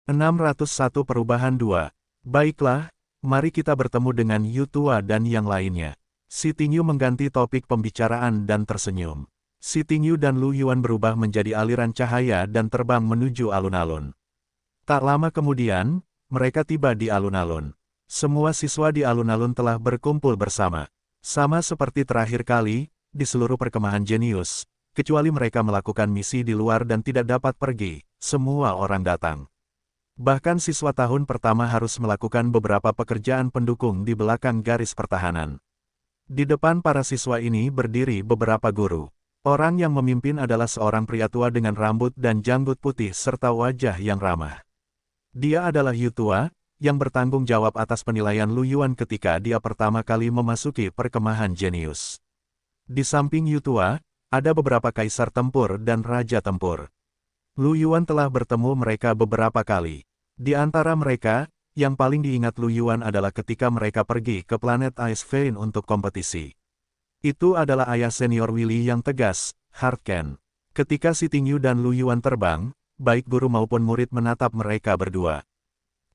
601 Perubahan 2. Baiklah, mari kita bertemu dengan Yu Tua dan yang lainnya. Si Tingyu mengganti topik pembicaraan dan tersenyum. Si Tingyu dan Lu Yuan berubah menjadi aliran cahaya dan terbang menuju alun-alun. Tak lama kemudian, mereka tiba di alun-alun. Semua siswa di alun-alun telah berkumpul bersama. Sama seperti terakhir kali, di seluruh perkemahan jenius, kecuali mereka melakukan misi di luar dan tidak dapat pergi, semua orang datang. Bahkan siswa tahun pertama harus melakukan beberapa pekerjaan pendukung di belakang garis pertahanan. Di depan para siswa ini berdiri beberapa guru. Orang yang memimpin adalah seorang pria tua dengan rambut dan janggut putih serta wajah yang ramah. Dia adalah Yu Tua, yang bertanggung jawab atas penilaian Lu Yuan ketika dia pertama kali memasuki perkemahan jenius. Di samping Yu Tua, ada beberapa kaisar tempur dan raja tempur. Lu Yuan telah bertemu mereka beberapa kali. Di antara mereka, yang paling diingat Lu Yuan adalah ketika mereka pergi ke planet Ice Vein untuk kompetisi. Itu adalah ayah senior Willy yang tegas, Hard Ken. Ketika Si Tingyu dan Lu Yuan terbang, baik guru maupun murid menatap mereka berdua.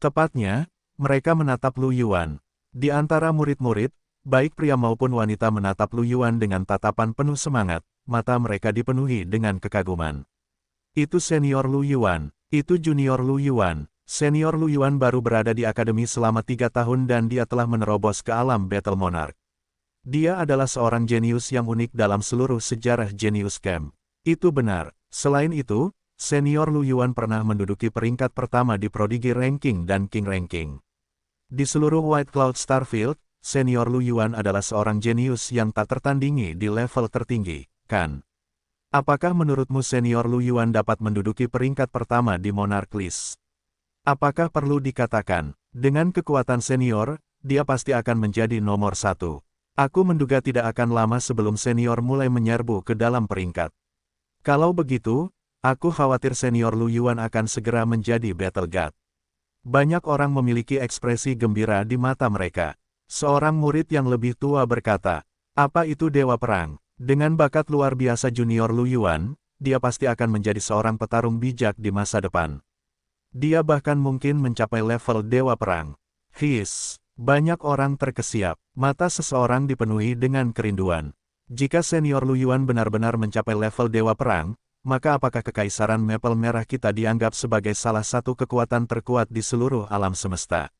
Tepatnya, mereka menatap Lu Yuan. Di antara murid-murid, baik pria maupun wanita menatap Lu Yuan dengan tatapan penuh semangat, mata mereka dipenuhi dengan kekaguman. Itu senior Lu Yuan, itu junior Lu Yuan. Senior Lu Yuan baru berada di akademi selama 3 tahun dan dia telah menerobos ke alam Battle Monarch. Dia adalah seorang jenius yang unik dalam seluruh sejarah Genius Camp. Itu benar. Selain itu, senior Lu Yuan pernah menduduki peringkat pertama di Prodigy Ranking dan King Ranking. Di seluruh White Cloud Starfield, senior Lu Yuan adalah seorang jenius yang tak tertandingi di level tertinggi, kan? Apakah menurutmu senior Lu Yuan dapat menduduki peringkat pertama di Monarch List? Apakah perlu dikatakan, dengan kekuatan senior, dia pasti akan menjadi nomor 1. Aku menduga tidak akan lama sebelum senior mulai menyerbu ke dalam peringkat. Kalau begitu, aku khawatir senior Lu Yuan akan segera menjadi Battle God. Banyak orang memiliki ekspresi gembira di mata mereka. Seorang murid yang lebih tua berkata, apa itu Dewa Perang? Dengan bakat luar biasa junior Lu Yuan, dia pasti akan menjadi seorang petarung bijak di masa depan. Dia bahkan mungkin mencapai level Dewa Perang. Banyak orang terkesiap. Mata seseorang dipenuhi dengan kerinduan. Jika senior Lu Yuan benar-benar mencapai level Dewa Perang, maka apakah kekaisaran Maple Merah kita dianggap sebagai salah satu kekuatan terkuat di seluruh alam semesta?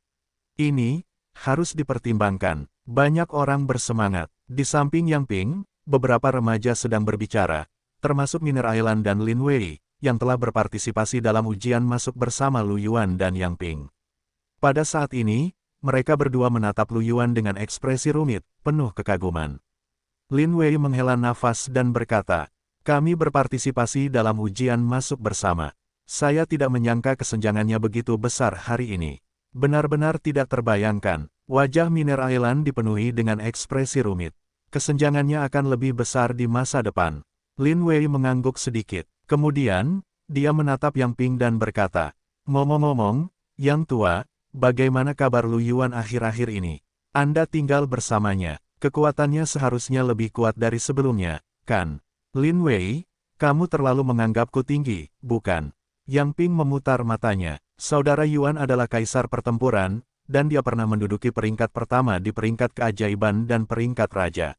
Ini harus dipertimbangkan. Banyak orang bersemangat. Di samping Yang Ping, beberapa remaja sedang berbicara, termasuk Miner Island dan Lin Wei, yang telah berpartisipasi dalam ujian masuk bersama Lu Yuan dan Yang Ping. Pada saat ini, mereka berdua menatap Lu Yuan dengan ekspresi rumit, penuh kekaguman. Lin Wei menghela nafas dan berkata, kami berpartisipasi dalam ujian masuk bersama. Saya tidak menyangka kesenjangannya begitu besar hari ini. Benar-benar tidak terbayangkan, wajah Miner Island dipenuhi dengan ekspresi rumit. Kesenjangannya akan lebih besar di masa depan. Lin Wei mengangguk sedikit. Kemudian, dia menatap Yang Ping dan berkata, ngomong-ngomong, Yang Tua, bagaimana kabar Lu Yuan akhir-akhir ini? Anda tinggal bersamanya, kekuatannya seharusnya lebih kuat dari sebelumnya, kan? Lin Wei, kamu terlalu menganggapku tinggi, bukan? Yang Ping memutar matanya. Saudara Yuan adalah kaisar pertempuran, dan dia pernah menduduki peringkat pertama di peringkat keajaiban dan peringkat raja.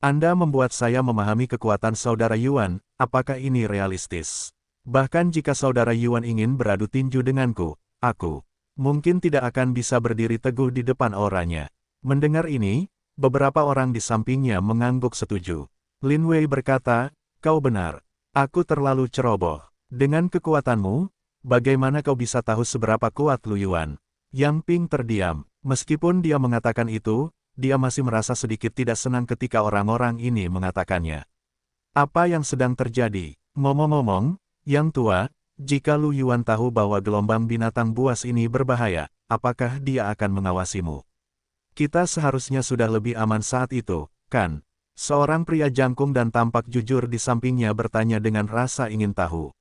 Anda membuat saya memahami kekuatan saudara Yuan, apakah ini realistis? Bahkan jika saudara Yuan ingin beradu tinju denganku, aku mungkin tidak akan bisa berdiri teguh di depan auranya. Mendengar ini, beberapa orang di sampingnya mengangguk setuju. Lin Wei berkata, kau benar. Aku terlalu ceroboh. Dengan kekuatanmu, bagaimana kau bisa tahu seberapa kuat Lu Yuan? Yang Ping terdiam. Meskipun dia mengatakan itu, dia masih merasa sedikit tidak senang ketika orang-orang ini mengatakannya. Apa yang sedang terjadi? Ngomong-ngomong, Yang Tua, jika Lu Yuan tahu bahwa gelombang binatang buas ini berbahaya, apakah dia akan mengawasimu? Kita seharusnya sudah lebih aman saat itu, kan? Seorang pria jangkung dan tampak jujur di sampingnya bertanya dengan rasa ingin tahu.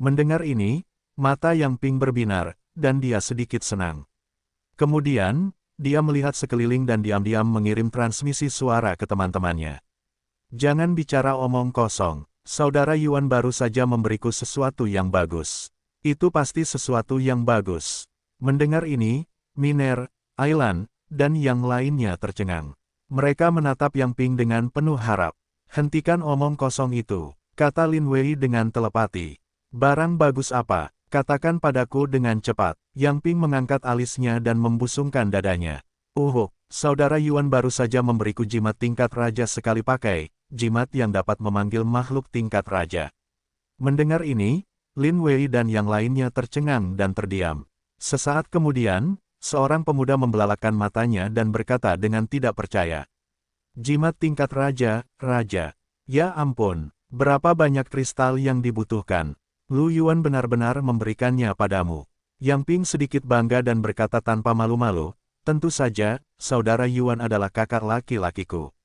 Mendengar ini, mata Yang Ping berbinar, dan dia sedikit senang. Kemudian, dia melihat sekeliling dan diam-diam mengirim transmisi suara ke teman-temannya. Jangan bicara omong kosong, saudara Yuan baru saja memberiku sesuatu yang bagus. Itu pasti sesuatu yang bagus. Mendengar ini, Miner, Ailan, dan yang lainnya tercengang. Mereka menatap Yang Ping dengan penuh harap. Hentikan omong kosong itu, kata Lin Wei dengan telepati. Barang bagus apa? Katakan padaku dengan cepat. Yang Ping mengangkat alisnya dan membusungkan dadanya. Saudara Yuan baru saja memberiku jimat tingkat raja sekali pakai, jimat yang dapat memanggil makhluk tingkat raja. Mendengar ini, Lin Wei dan yang lainnya tercengang dan terdiam. Sesaat kemudian, seorang pemuda membelalakan matanya dan berkata dengan tidak percaya. Jimat tingkat raja, raja. Ya ampun, berapa banyak kristal yang dibutuhkan. Lu Yuan benar-benar memberikannya padamu. Yang Ping sedikit bangga dan berkata tanpa malu-malu, tentu saja, saudara Yuan adalah kakak laki-lakiku.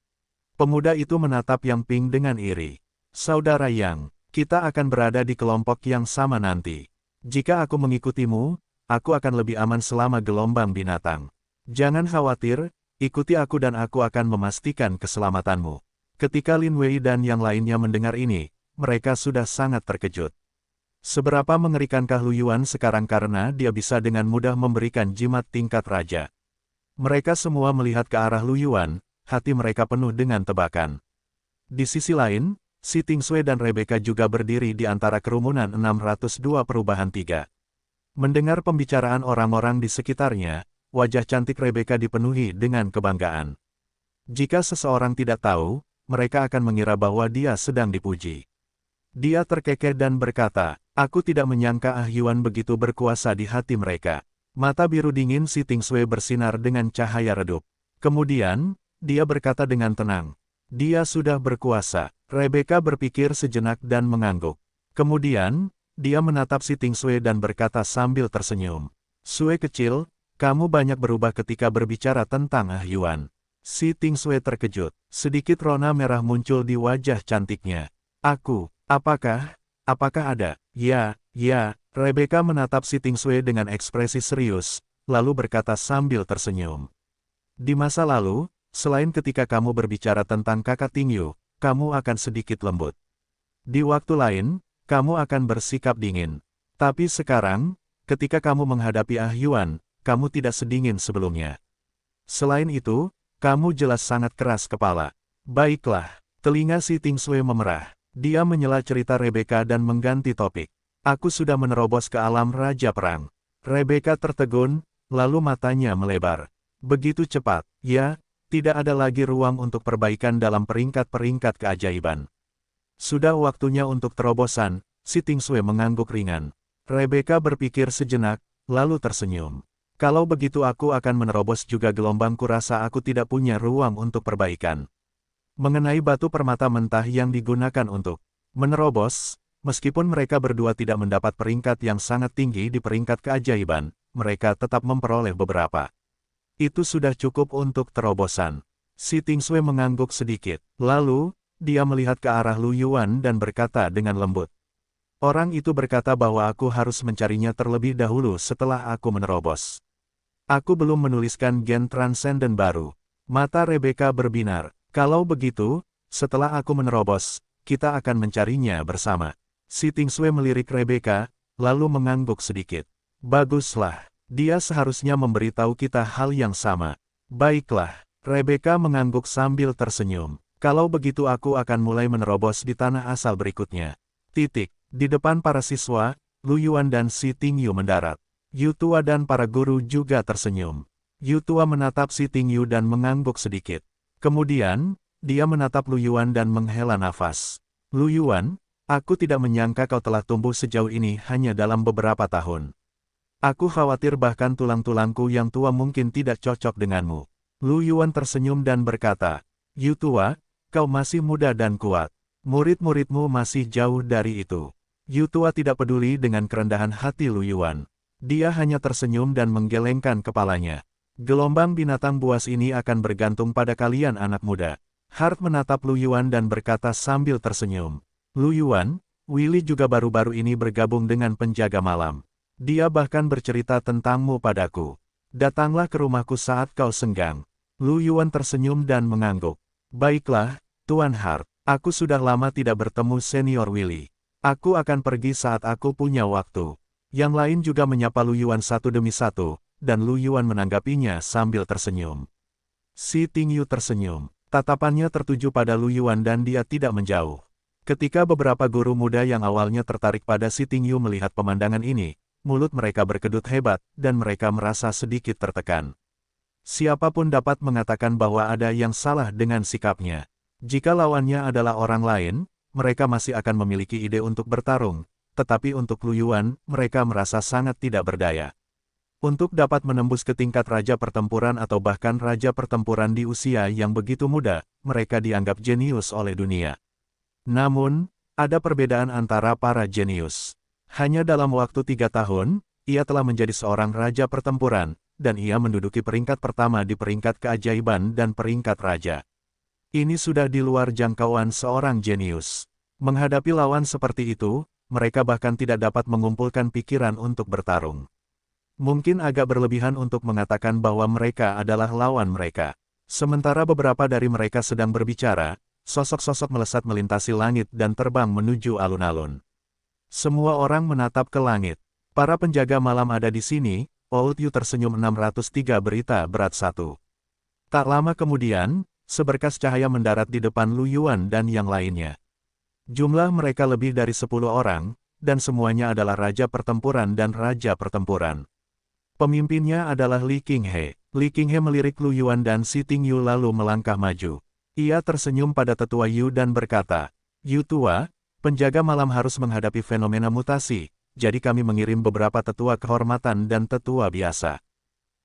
Pemuda itu menatap Yang Ping dengan iri. Saudara Yang, kita akan berada di kelompok yang sama nanti. Jika aku mengikutimu, aku akan lebih aman selama gelombang binatang. Jangan khawatir, ikuti aku dan aku akan memastikan keselamatanmu. Ketika Lin Wei dan yang lainnya mendengar ini, mereka sudah sangat terkejut. Seberapa mengerikankah Lu Yuan sekarang karena dia bisa dengan mudah memberikan jimat tingkat raja. Mereka semua melihat ke arah Lu Yuan, hati mereka penuh dengan tebakan. Di sisi lain, Si Tingsui dan Rebecca juga berdiri di antara kerumunan 602 perubahan 3. Mendengar pembicaraan orang-orang di sekitarnya, wajah cantik Rebecca dipenuhi dengan kebanggaan. Jika seseorang tidak tahu, mereka akan mengira bahwa dia sedang dipuji. Dia terkekeh dan berkata, aku tidak menyangka Ah Yuan begitu berkuasa di hati mereka. Mata biru dingin Si Tingsui bersinar dengan cahaya redup. Kemudian, dia berkata dengan tenang. Dia sudah berkuasa. Rebecca berpikir sejenak dan mengangguk. Kemudian, dia menatap Si Tingsui dan berkata sambil tersenyum. Sue kecil, kamu banyak berubah ketika berbicara tentang Ah Yuan. Si Tingsui terkejut. Sedikit rona merah muncul di wajah cantiknya. Apakah ada? Ya, Rebecca menatap Si Tingsui dengan ekspresi serius, lalu berkata sambil tersenyum. Di masa lalu, selain ketika kamu berbicara tentang kakak Tingyu, kamu akan sedikit lembut. Di waktu lain, kamu akan bersikap dingin. Tapi sekarang, ketika kamu menghadapi Ah Yuan, kamu tidak sedingin sebelumnya. Selain itu, kamu jelas sangat keras kepala. Baiklah, telinga Si Tingsui memerah. Dia menyela cerita Rebecca dan mengganti topik. Aku sudah menerobos ke alam Raja Perang. Rebecca tertegun, lalu matanya melebar. Begitu cepat, ya, tidak ada lagi ruang untuk perbaikan dalam peringkat-peringkat keajaiban. Sudah waktunya untuk terobosan, Si Tingsui mengangguk ringan. Rebecca berpikir sejenak, lalu tersenyum. Kalau begitu aku akan menerobos juga gelombang, kurasa aku tidak punya ruang untuk perbaikan. Mengenai batu permata mentah yang digunakan untuk menerobos, meskipun mereka berdua tidak mendapat peringkat yang sangat tinggi di peringkat keajaiban, mereka tetap memperoleh beberapa. Itu sudah cukup untuk terobosan. Si Tingsui mengangguk sedikit. Lalu, dia melihat ke arah Lu Yuan dan berkata dengan lembut. Orang itu berkata bahwa aku harus mencarinya terlebih dahulu setelah aku menerobos. Aku belum menuliskan gen transenden baru. Mata Rebecca berbinar. Kalau begitu, setelah aku menerobos, kita akan mencarinya bersama. Si Tingsui melirik Rebecca, lalu mengangguk sedikit. Baguslah, dia seharusnya memberitahu kita hal yang sama. Baiklah, Rebecca mengangguk sambil tersenyum. Kalau begitu aku akan mulai menerobos di tanah asal berikutnya. Di depan para siswa, Lu Yuan dan Si Tingyu mendarat. Yu Tua dan para guru juga tersenyum. Yu Tua menatap Si Tingyu dan mengangguk sedikit. Kemudian, dia menatap Lu Yuan dan menghela nafas. Lu Yuan, aku tidak menyangka kau telah tumbuh sejauh ini hanya dalam beberapa tahun. Aku khawatir bahkan tulang-tulangku yang tua mungkin tidak cocok denganmu. Lu Yuan tersenyum dan berkata, Yu Tua, kau masih muda dan kuat. Murid-muridmu masih jauh dari itu. Yu Tua tidak peduli dengan kerendahan hati Lu Yuan. Dia hanya tersenyum dan menggelengkan kepalanya. Gelombang binatang buas ini akan bergantung pada kalian anak muda. Hart menatap Lu Yuan dan berkata sambil tersenyum. Lu Yuan, Willy juga baru-baru ini bergabung dengan penjaga malam. Dia bahkan bercerita tentangmu padaku. Datanglah ke rumahku saat kau senggang. Lu Yuan tersenyum dan mengangguk. Baiklah, Tuan Hart, aku sudah lama tidak bertemu senior Willy. Aku akan pergi saat aku punya waktu. Yang lain juga menyapa Lu Yuan satu demi satu, dan Lu Yuan menanggapinya sambil tersenyum. Si Tingyu tersenyum. Tatapannya tertuju pada Lu Yuan dan dia tidak menjauh. Ketika beberapa guru muda yang awalnya tertarik pada si Tingyu melihat pemandangan ini, mulut mereka berkedut hebat, dan mereka merasa sedikit tertekan. Siapapun dapat mengatakan bahwa ada yang salah dengan sikapnya. Jika lawannya adalah orang lain, mereka masih akan memiliki ide untuk bertarung, tetapi untuk Lu Yuan, mereka merasa sangat tidak berdaya. Untuk dapat menembus ke tingkat raja pertempuran atau bahkan raja pertempuran di usia yang begitu muda, mereka dianggap jenius oleh dunia. Namun, ada perbedaan antara para jenius. Hanya dalam waktu 3 tahun, ia telah menjadi seorang raja pertempuran, dan ia menduduki peringkat pertama di peringkat keajaiban dan peringkat raja. Ini sudah di luar jangkauan seorang jenius. Menghadapi lawan seperti itu, mereka bahkan tidak dapat mengumpulkan pikiran untuk bertarung. Mungkin agak berlebihan untuk mengatakan bahwa mereka adalah lawan mereka. Sementara beberapa dari mereka sedang berbicara, sosok-sosok melesat melintasi langit dan terbang menuju alun-alun. Semua orang menatap ke langit. Para penjaga malam ada di sini, Old Yu tersenyum 603 berita berat 1. Tak lama kemudian, seberkas cahaya mendarat di depan Lu Yuan dan yang lainnya. Jumlah mereka lebih dari 10 orang, dan semuanya adalah raja pertempuran dan raja pertempuran. Pemimpinnya adalah Li Qinghe. Li Qinghe melirik Lu Yuan dan si Tingyu lalu melangkah maju. Ia tersenyum pada tetua Yu dan berkata, "Yu tua, penjaga malam harus menghadapi fenomena mutasi, jadi kami mengirim beberapa tetua kehormatan dan tetua biasa.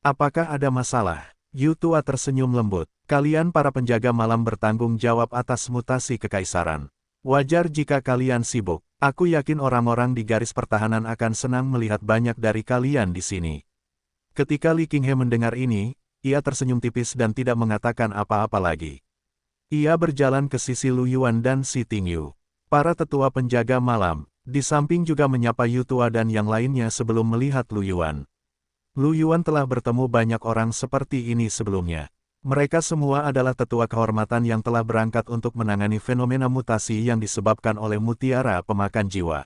Apakah ada masalah?" Yu tua tersenyum lembut. "Kalian para penjaga malam bertanggung jawab atas mutasi kekaisaran. Wajar jika kalian sibuk. Aku yakin orang-orang di garis pertahanan akan senang melihat banyak dari kalian di sini." Ketika Li Qinghe mendengar ini, ia tersenyum tipis dan tidak mengatakan apa-apa lagi. Ia berjalan ke sisi Lu Yuan dan si Tingyu. Para tetua penjaga malam, di samping juga menyapa Yu tua dan yang lainnya sebelum melihat Lu Yuan. Lu Yuan telah bertemu banyak orang seperti ini sebelumnya. Mereka semua adalah tetua kehormatan yang telah berangkat untuk menangani fenomena mutasi yang disebabkan oleh mutiara pemakan jiwa.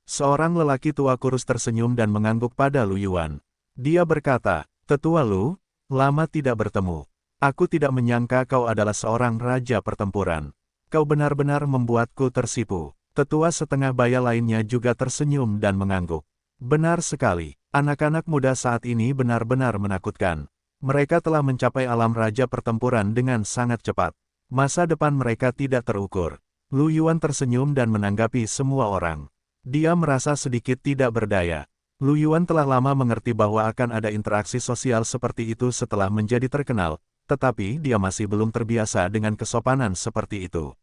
Seorang lelaki tua kurus tersenyum dan mengangguk pada Lu Yuan. Dia berkata, "Tetua Lu, lama tidak bertemu. Aku tidak menyangka kau adalah seorang raja pertempuran. Kau benar-benar membuatku tersipu." Tetua setengah baya lainnya juga tersenyum dan mengangguk. "Benar sekali, anak-anak muda saat ini benar-benar menakutkan. Mereka telah mencapai alam raja pertempuran dengan sangat cepat. Masa depan mereka tidak terukur." Lu Yuan tersenyum dan menanggapi semua orang. Dia merasa sedikit tidak berdaya. Lu Yuan telah lama mengerti bahwa akan ada interaksi sosial seperti itu setelah menjadi terkenal, tetapi dia masih belum terbiasa dengan kesopanan seperti itu.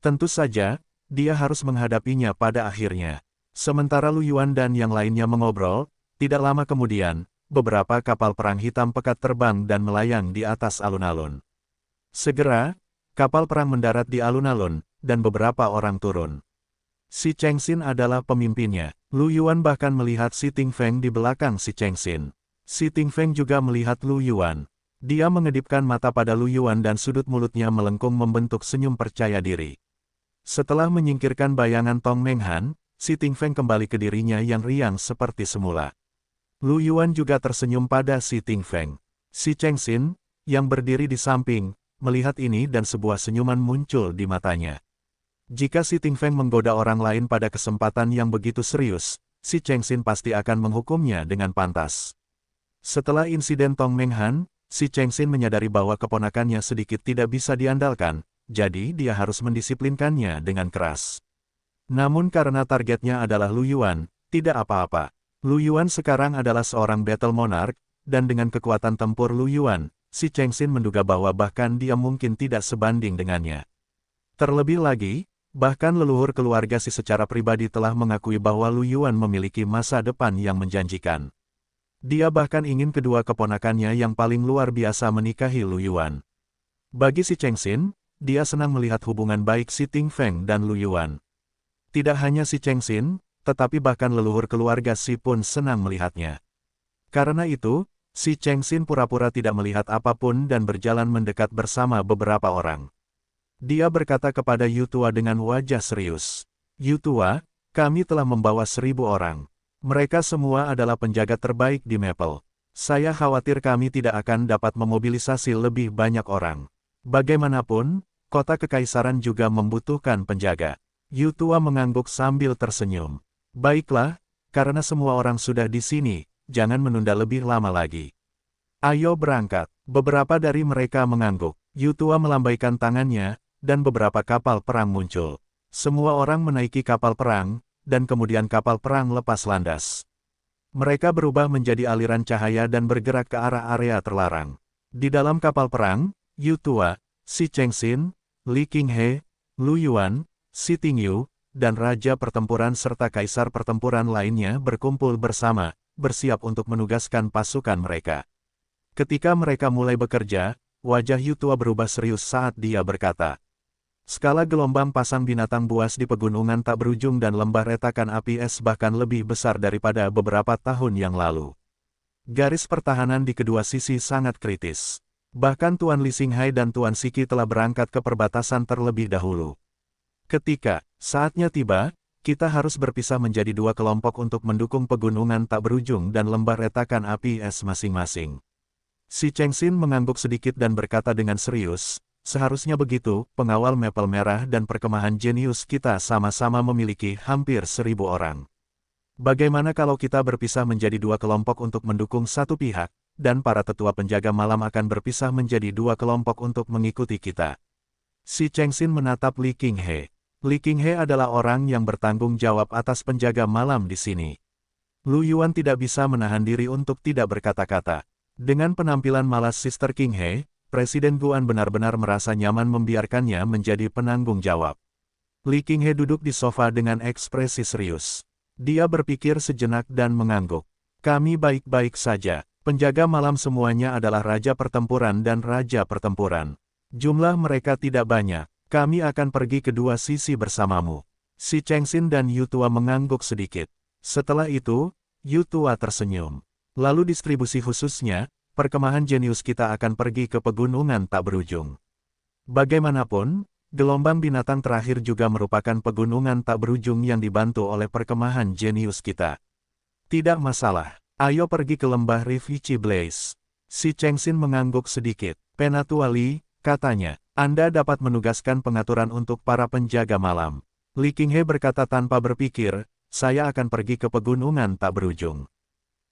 Tentu saja, dia harus menghadapinya pada akhirnya. Sementara Lu Yuan dan yang lainnya mengobrol, tidak lama kemudian, beberapa kapal perang hitam pekat terbang dan melayang di atas alun-alun. Segera, kapal perang mendarat di alun-alun, dan beberapa orang turun. Si Chengxin adalah pemimpinnya. Lu Yuan bahkan melihat si Tingfeng di belakang si Chengxin. Si Tingfeng juga melihat Lu Yuan. Dia mengedipkan mata pada Lu Yuan dan sudut mulutnya melengkung membentuk senyum percaya diri. Setelah menyingkirkan bayangan Tong Menghan, si Tingfeng kembali ke dirinya yang riang seperti semula. Lu Yuan juga tersenyum pada si Tingfeng. Si Chengxin, yang berdiri di samping, melihat ini dan sebuah senyuman muncul di matanya. Jika si Tingfeng menggoda orang lain pada kesempatan yang begitu serius, si Chengxin pasti akan menghukumnya dengan pantas. Setelah insiden Tong Menghan, si Chengxin menyadari bahwa keponakannya sedikit tidak bisa diandalkan, jadi dia harus mendisiplinkannya dengan keras. Namun karena targetnya adalah Lu Yuan, tidak apa-apa. Lu Yuan sekarang adalah seorang battle monarch, dan dengan kekuatan tempur Lu Yuan, si Chengxin menduga bahwa bahkan dia mungkin tidak sebanding dengannya. Terlebih lagi, bahkan leluhur keluarga si secara pribadi telah mengakui bahwa Lu Yuan memiliki masa depan yang menjanjikan. Dia bahkan ingin kedua keponakannya yang paling luar biasa menikahi Lu Yuan. Bagi si Chengxin, dia senang melihat hubungan baik si Tingfeng dan Lu Yuan. Tidak hanya si Chengxin, tetapi bahkan leluhur keluarga si pun senang melihatnya. Karena itu, si Chengxin pura-pura tidak melihat apapun dan berjalan mendekat bersama beberapa orang. Dia berkata kepada Yu tua dengan wajah serius, "Yu tua, kami telah membawa 1000 orang. Mereka semua adalah penjaga terbaik di Maple. Saya khawatir kami tidak akan dapat memobilisasi lebih banyak orang. Bagaimanapun, kota kekaisaran juga membutuhkan penjaga. Yutua mengangguk sambil tersenyum. Baiklah, karena semua orang sudah di sini, jangan menunda lebih lama lagi. Ayo berangkat. Beberapa dari mereka mengangguk. Yutua melambaikan tangannya, dan beberapa kapal perang muncul. Semua orang menaiki kapal perang, dan kemudian kapal perang lepas landas. Mereka berubah menjadi aliran cahaya dan bergerak ke arah area terlarang. Di dalam kapal perang, Yutua, Si Chengxin, Li Qinghe, Lu Yuan, Si Tingyu, dan Raja Pertempuran serta Kaisar Pertempuran lainnya berkumpul bersama, bersiap untuk menugaskan pasukan mereka. Ketika mereka mulai bekerja, wajah Yutua berubah serius saat dia berkata, "Skala gelombang pasang binatang buas di pegunungan tak berujung dan lembah retakan api es bahkan lebih besar daripada beberapa tahun yang lalu. Garis pertahanan di kedua sisi sangat kritis. Bahkan Tuan Li Xinghai dan Tuan Siki telah berangkat ke perbatasan terlebih dahulu. Ketika saatnya tiba, kita harus berpisah menjadi dua kelompok untuk mendukung pegunungan tak berujung dan lembah retakan api es masing-masing." Si Chengxin mengangguk sedikit dan berkata dengan serius, "Seharusnya begitu, pengawal Maple Merah dan perkemahan jenius kita sama-sama memiliki hampir 1.000 orang. Bagaimana kalau kita berpisah menjadi dua kelompok untuk mendukung satu pihak, dan para tetua penjaga malam akan berpisah menjadi dua kelompok untuk mengikuti kita?" Si Chengxin menatap Li Qinghe. Li Qinghe adalah orang yang bertanggung jawab atas penjaga malam di sini. Lu Yuan tidak bisa menahan diri untuk tidak berkata-kata. Dengan penampilan malas Sister Qinghe, Presiden Guan benar-benar merasa nyaman membiarkannya menjadi penanggung jawab. Li Qinghe duduk di sofa dengan ekspresi serius. Dia berpikir sejenak dan mengangguk. "Kami baik-baik saja. Penjaga malam semuanya adalah Raja Pertempuran dan Raja Pertempuran. Jumlah mereka tidak banyak. Kami akan pergi ke dua sisi bersamamu." Si Chengxin dan Yutua mengangguk sedikit. Setelah itu, Yutua tersenyum. "Lalu distribusi khususnya, perkemahan jenius kita akan pergi ke pegunungan tak berujung. Bagaimanapun, gelombang binatang terakhir juga merupakan pegunungan tak berujung yang dibantu oleh perkemahan jenius kita. Tidak masalah, ayo pergi ke lembah Rivici Blaze." Si Chengxin mengangguk sedikit. "Penatua Li," katanya, "Anda dapat menugaskan pengaturan untuk para penjaga malam." Li Qinghe berkata tanpa berpikir, "Saya akan pergi ke pegunungan tak berujung."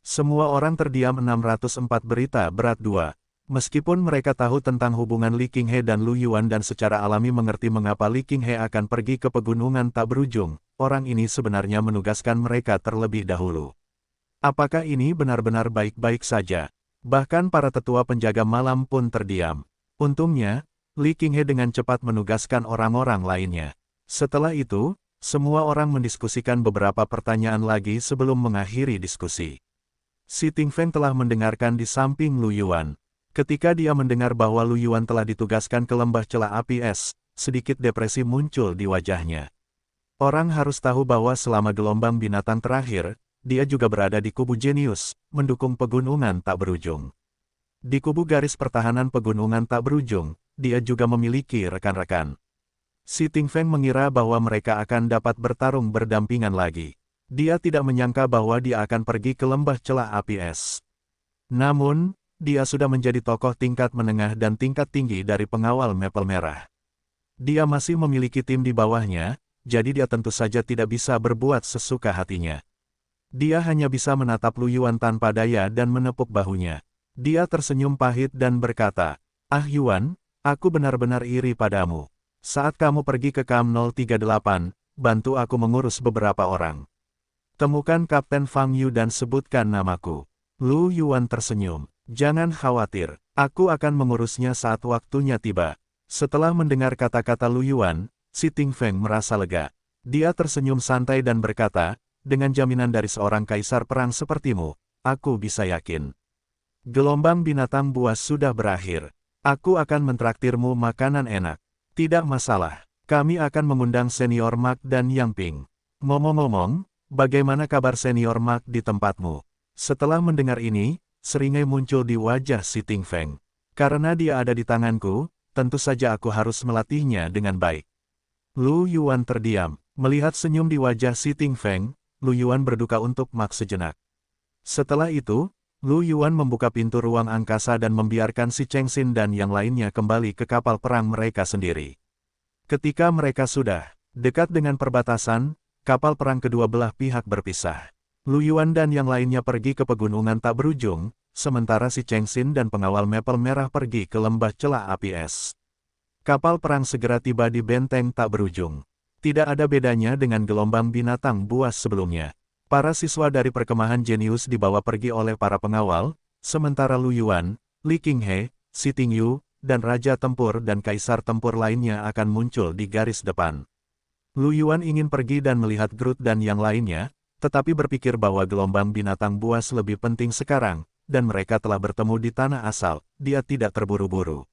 Semua orang terdiam. 604 Berita Berat 2. Meskipun mereka tahu tentang hubungan Li Qinghe dan Lu Yuan dan secara alami mengerti mengapa Li Qinghe akan pergi ke pegunungan tak berujung, orang ini sebenarnya menugaskan mereka terlebih dahulu. Apakah ini benar-benar baik-baik saja? Bahkan para tetua penjaga malam pun terdiam. Untungnya, Li Qinghe dengan cepat menugaskan orang-orang lainnya. Setelah itu, semua orang mendiskusikan beberapa pertanyaan lagi sebelum mengakhiri diskusi. Si Tingfeng telah mendengarkan di samping Lu Yuan. Ketika dia mendengar bahwa Lu Yuan telah ditugaskan ke lembah celah api es, sedikit depresi muncul di wajahnya. Orang harus tahu bahwa selama gelombang binatang terakhir, dia juga berada di kubu jenius, mendukung pegunungan tak berujung. Di kubu garis pertahanan pegunungan tak berujung, dia juga memiliki rekan-rekan. Si Tingfeng mengira bahwa mereka akan dapat bertarung berdampingan lagi. Dia tidak menyangka bahwa dia akan pergi ke lembah celah api es. Namun, dia sudah menjadi tokoh tingkat menengah dan tingkat tinggi dari pengawal Maple Merah. Dia masih memiliki tim di bawahnya, jadi dia tentu saja tidak bisa berbuat sesuka hatinya. Dia hanya bisa menatap Lu Yuan tanpa daya dan menepuk bahunya. Dia tersenyum pahit dan berkata, "Ah Yuan, aku benar-benar iri padamu. Saat kamu pergi ke KAM 038, bantu aku mengurus beberapa orang. Temukan Kapten Fang Yu dan sebutkan namaku." Lu Yuan tersenyum. "Jangan khawatir, aku akan mengurusnya saat waktunya tiba." Setelah mendengar kata-kata Lu Yuan, si Tingfeng merasa lega. Dia tersenyum santai dan berkata, "Dengan jaminan dari seorang kaisar perang sepertimu, aku bisa yakin. Gelombang binatang buas sudah berakhir. Aku akan mentraktirmu makanan enak." "Tidak masalah, kami akan mengundang Senior Mark dan Yang Ping. Ngomong-ngomong, bagaimana kabar Senior Mark di tempatmu?" Setelah mendengar ini, seringai muncul di wajah si Tingfeng. "Karena dia ada di tanganku, tentu saja aku harus melatihnya dengan baik." Lu Yuan terdiam. Melihat senyum di wajah si Tingfeng, Lu Yuan berduka untuk mak sejenak. Setelah itu, Lu Yuan membuka pintu ruang angkasa dan membiarkan si Cheng Xin dan yang lainnya kembali ke kapal perang mereka sendiri. Ketika mereka sudah dekat dengan perbatasan, kapal perang kedua belah pihak berpisah. Lu Yuan dan yang lainnya pergi ke pegunungan tak berujung, sementara si Cheng Xin dan pengawal Maple Merah pergi ke lembah celah api es. Kapal perang segera tiba di benteng tak berujung. Tidak ada bedanya dengan gelombang binatang buas sebelumnya. Para siswa dari perkemahan jenius dibawa pergi oleh para pengawal, sementara Lu Yuan, Li Qinghe, Si Tingyu, dan Raja Tempur dan Kaisar Tempur lainnya akan muncul di garis depan. Lu Yuan ingin pergi dan melihat Groot dan yang lainnya, tetapi berpikir bahwa gelombang binatang buas lebih penting sekarang, dan mereka telah bertemu di tanah asal, dia tidak terburu-buru.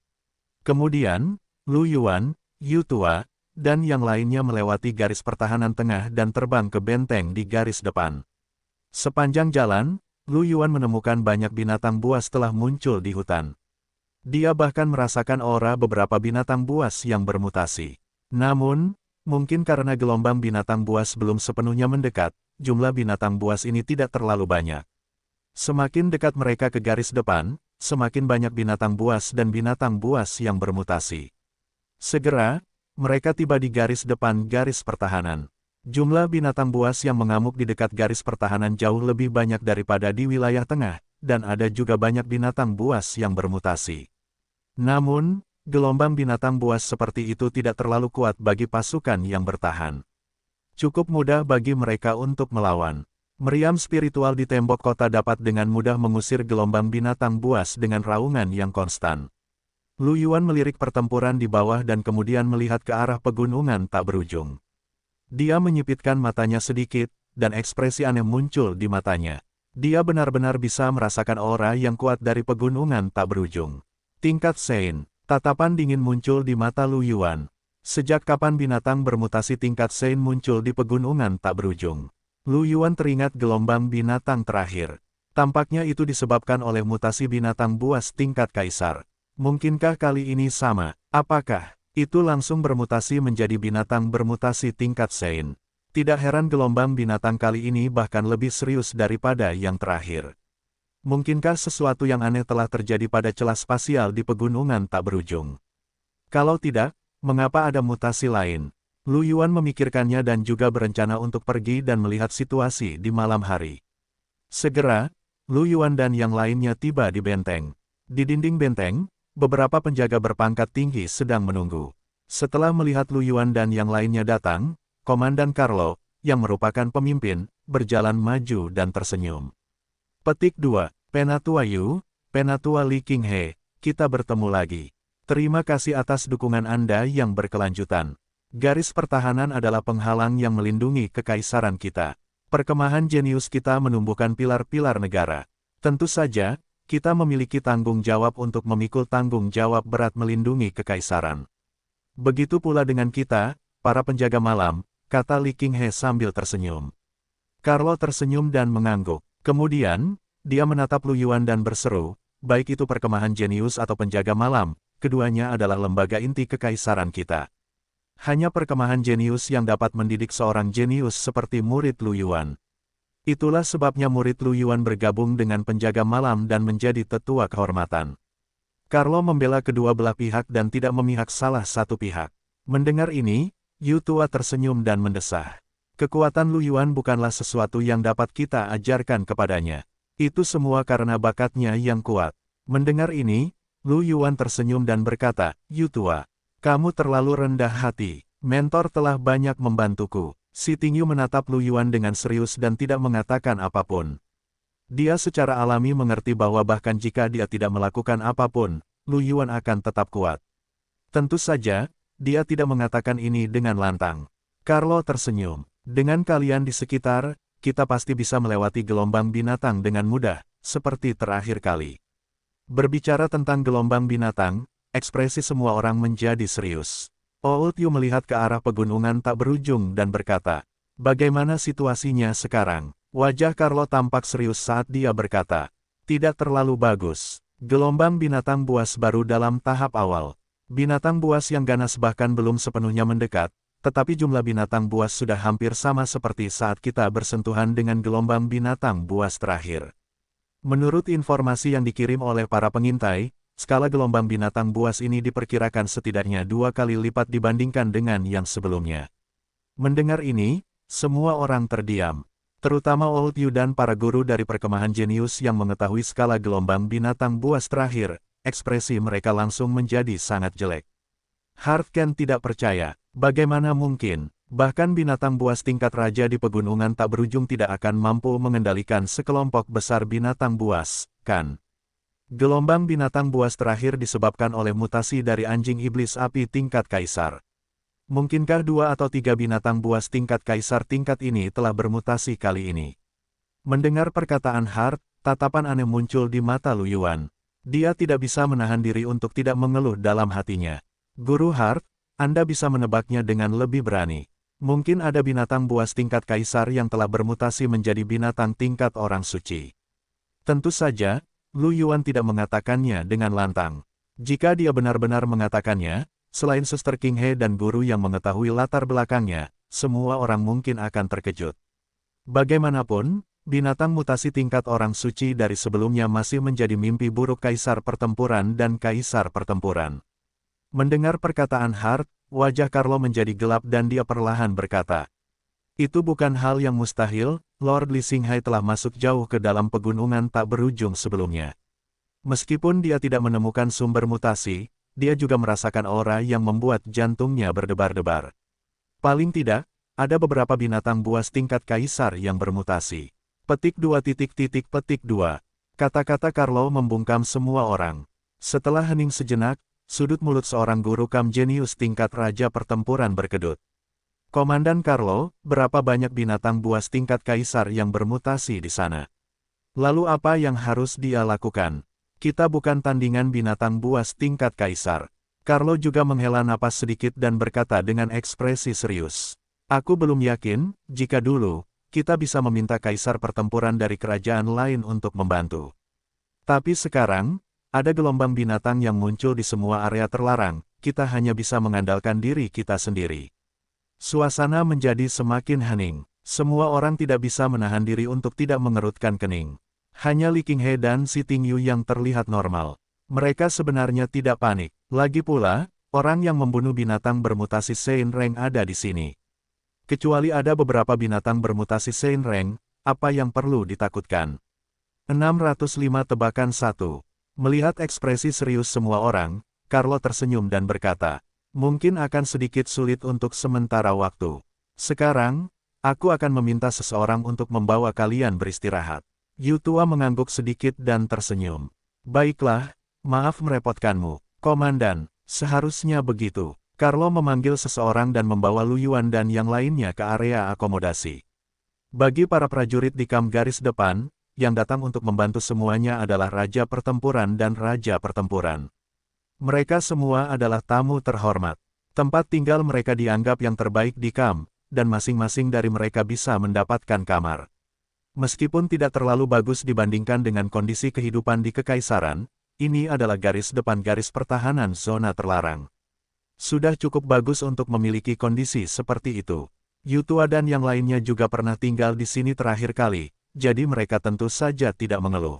Kemudian, Lu Yuan, Yu Tua, dan yang lainnya melewati garis pertahanan tengah dan terbang ke benteng di garis depan. Sepanjang jalan, Lu Yuan menemukan banyak binatang buas telah muncul di hutan. Dia bahkan merasakan aura beberapa binatang buas yang bermutasi. Namun, mungkin karena gelombang binatang buas belum sepenuhnya mendekat, jumlah binatang buas ini tidak terlalu banyak. Semakin dekat mereka ke garis depan, semakin banyak binatang buas dan binatang buas yang bermutasi. Segera, mereka tiba di garis depan garis pertahanan. Jumlah binatang buas yang mengamuk di dekat garis pertahanan jauh lebih banyak daripada di wilayah tengah, dan ada juga banyak binatang buas yang bermutasi. Namun, gelombang binatang buas seperti itu tidak terlalu kuat bagi pasukan yang bertahan. Cukup mudah bagi mereka untuk melawan. Meriam spiritual di tembok kota dapat dengan mudah mengusir gelombang binatang buas dengan raungan yang konstan. Lu Yuan melirik pertempuran di bawah dan kemudian melihat ke arah pegunungan tak berujung. Dia menyipitkan matanya sedikit, dan ekspresi aneh muncul di matanya. Dia benar-benar bisa merasakan aura yang kuat dari pegunungan tak berujung. Tingkat Sein, tatapan dingin muncul di mata Lu Yuan. Sejak kapan binatang bermutasi tingkat Sein muncul di pegunungan tak berujung? Lu Yuan teringat gelombang binatang terakhir. Tampaknya itu disebabkan oleh mutasi binatang buas tingkat Kaisar. Mungkinkah kali ini sama? Apakah itu langsung bermutasi menjadi binatang bermutasi tingkat Sein? Tidak heran gelombang binatang kali ini bahkan lebih serius daripada yang terakhir. Mungkinkah sesuatu yang aneh telah terjadi pada celah spasial di pegunungan tak berujung? Kalau tidak, mengapa ada mutasi lain? Lu Yuan memikirkannya dan juga berencana untuk pergi dan melihat situasi di malam hari. Segera, Lu Yuan dan yang lainnya tiba di benteng. Di dinding benteng, beberapa penjaga berpangkat tinggi sedang menunggu. Setelah melihat Lu Yuan dan yang lainnya datang, Komandan Carlo, yang merupakan pemimpin, berjalan maju dan tersenyum. Petik 2. Penatua Yu, Penatua Li Qinghe, kita bertemu lagi. Terima kasih atas dukungan Anda yang berkelanjutan. Garis pertahanan adalah penghalang yang melindungi kekaisaran kita. Perkemahan jenius kita menumbuhkan pilar-pilar negara. Tentu saja, kita memiliki tanggung jawab untuk memikul tanggung jawab berat melindungi kekaisaran. Begitu pula dengan kita, para penjaga malam, kata Li Qinghe sambil tersenyum. Carlo tersenyum dan mengangguk. Kemudian, dia menatap Lu Yuan dan berseru, baik itu perkemahan jenius atau penjaga malam, keduanya adalah lembaga inti kekaisaran kita. Hanya perkemahan jenius yang dapat mendidik seorang jenius seperti murid Lu Yuan. Itulah sebabnya murid Lu Yuan bergabung dengan penjaga malam dan menjadi tetua kehormatan. Carlo membela kedua belah pihak dan tidak memihak salah satu pihak. Mendengar ini, Yu Tua tersenyum dan mendesah. Kekuatan Lu Yuan bukanlah sesuatu yang dapat kita ajarkan kepadanya. Itu semua karena bakatnya yang kuat. Mendengar ini, Lu Yuan tersenyum dan berkata, Yu Tua, kamu terlalu rendah hati. Mentor telah banyak membantuku. Si Tingyu menatap Lu Yuan dengan serius dan tidak mengatakan apapun. Dia secara alami mengerti bahwa bahkan jika dia tidak melakukan apapun, Lu Yuan akan tetap kuat. Tentu saja, dia tidak mengatakan ini dengan lantang. Carlo tersenyum. Dengan kalian di sekitar, kita pasti bisa melewati gelombang binatang dengan mudah, seperti terakhir kali. Berbicara tentang gelombang binatang, ekspresi semua orang menjadi serius. Old Yu melihat ke arah pegunungan tak berujung dan berkata, bagaimana situasinya sekarang? Wajah Carlo tampak serius saat dia berkata, tidak terlalu bagus. Gelombang binatang buas baru dalam tahap awal. Binatang buas yang ganas bahkan belum sepenuhnya mendekat, tetapi jumlah binatang buas sudah hampir sama seperti saat kita bersentuhan dengan gelombang binatang buas terakhir. Menurut informasi yang dikirim oleh para pengintai, skala gelombang binatang buas ini diperkirakan setidaknya 2 kali lipat dibandingkan dengan yang sebelumnya. Mendengar ini, semua orang terdiam. Terutama Old Yu dan para guru dari perkemahan jenius yang mengetahui skala gelombang binatang buas terakhir, ekspresi mereka langsung menjadi sangat jelek. Hartken tidak percaya, bagaimana mungkin, bahkan binatang buas tingkat raja di pegunungan tak berujung tidak akan mampu mengendalikan sekelompok besar binatang buas, kan? Gelombang binatang buas terakhir disebabkan oleh mutasi dari anjing iblis api tingkat kaisar. Mungkinkah 2 atau 3 binatang buas tingkat kaisar tingkat ini telah bermutasi kali ini? Mendengar perkataan Hart, tatapan aneh muncul di mata Lu Yuan. Dia tidak bisa menahan diri untuk tidak mengeluh dalam hatinya. Guru Hart, Anda bisa menebaknya dengan lebih berani. Mungkin ada binatang buas tingkat kaisar yang telah bermutasi menjadi binatang tingkat orang suci. Tentu saja, Lu Yuan tidak mengatakannya dengan lantang. Jika dia benar-benar mengatakannya, selain Suster King He dan guru yang mengetahui latar belakangnya, semua orang mungkin akan terkejut. Bagaimanapun, binatang mutasi tingkat orang suci dari sebelumnya masih menjadi mimpi buruk kaisar pertempuran dan kaisar pertempuran. Mendengar perkataan Hart, wajah Carlo menjadi gelap dan dia perlahan berkata, "Itu bukan hal yang mustahil, Lord Li Xinghai telah masuk jauh ke dalam pegunungan tak berujung sebelumnya. Meskipun dia tidak menemukan sumber mutasi, dia juga merasakan aura yang membuat jantungnya berdebar-debar. Paling tidak, ada beberapa binatang buas tingkat kaisar yang bermutasi." Petik 2. Kata-kata Carlo membungkam semua orang. Setelah hening sejenak, sudut mulut seorang guru kam jenius tingkat raja pertempuran berkedut. "Komandan Carlo, berapa banyak binatang buas tingkat kaisar yang bermutasi di sana? Lalu apa yang harus dia lakukan? Kita bukan tandingan binatang buas tingkat kaisar." Carlo juga menghela napas sedikit dan berkata dengan ekspresi serius, "Aku belum yakin, jika dulu, kita bisa meminta kaisar pertempuran dari kerajaan lain untuk membantu. Tapi sekarang, ada gelombang binatang yang muncul di semua area terlarang, kita hanya bisa mengandalkan diri kita sendiri." Suasana menjadi semakin hening. Semua orang tidak bisa menahan diri untuk tidak mengerutkan kening. Hanya Li Qinghe dan Si Tingyu yang terlihat normal. Mereka sebenarnya tidak panik. Lagi pula, orang yang membunuh binatang bermutasi Sein Reng ada di sini. Kecuali ada beberapa binatang bermutasi Sein Reng, apa yang perlu ditakutkan? 605 Melihat ekspresi serius semua orang, Carlo tersenyum dan berkata, "Mungkin akan sedikit sulit untuk sementara waktu. Sekarang, aku akan meminta seseorang untuk membawa kalian beristirahat." Yu Tua mengangguk sedikit dan tersenyum. "Baiklah, maaf merepotkanmu, Komandan, seharusnya begitu." Carlo memanggil seseorang dan membawa Lu Yuan dan yang lainnya ke area akomodasi. Bagi para prajurit di kamp garis depan, yang datang untuk membantu semuanya adalah Raja Pertempuran dan Raja Pertempuran. Mereka semua adalah tamu terhormat. Tempat tinggal mereka dianggap yang terbaik di kamp, dan masing-masing dari mereka bisa mendapatkan kamar. Meskipun tidak terlalu bagus dibandingkan dengan kondisi kehidupan di Kekaisaran, ini adalah garis depan garis pertahanan zona terlarang. Sudah cukup bagus untuk memiliki kondisi seperti itu. Yu Tua dan yang lainnya juga pernah tinggal di sini terakhir kali, jadi mereka tentu saja tidak mengeluh.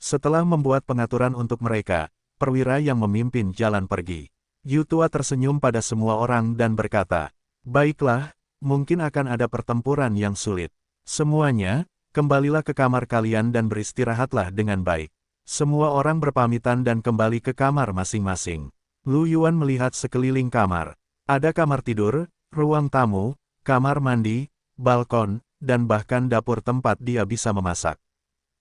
Setelah membuat pengaturan untuk mereka, perwira yang memimpin jalan pergi. Yu Tua tersenyum pada semua orang dan berkata, "Baiklah, mungkin akan ada pertempuran yang sulit. Semuanya, kembalilah ke kamar kalian dan beristirahatlah dengan baik." Semua orang berpamitan dan kembali ke kamar masing-masing. Lu Yuan melihat sekeliling kamar. Ada kamar tidur, ruang tamu, kamar mandi, balkon, dan bahkan dapur tempat dia bisa memasak.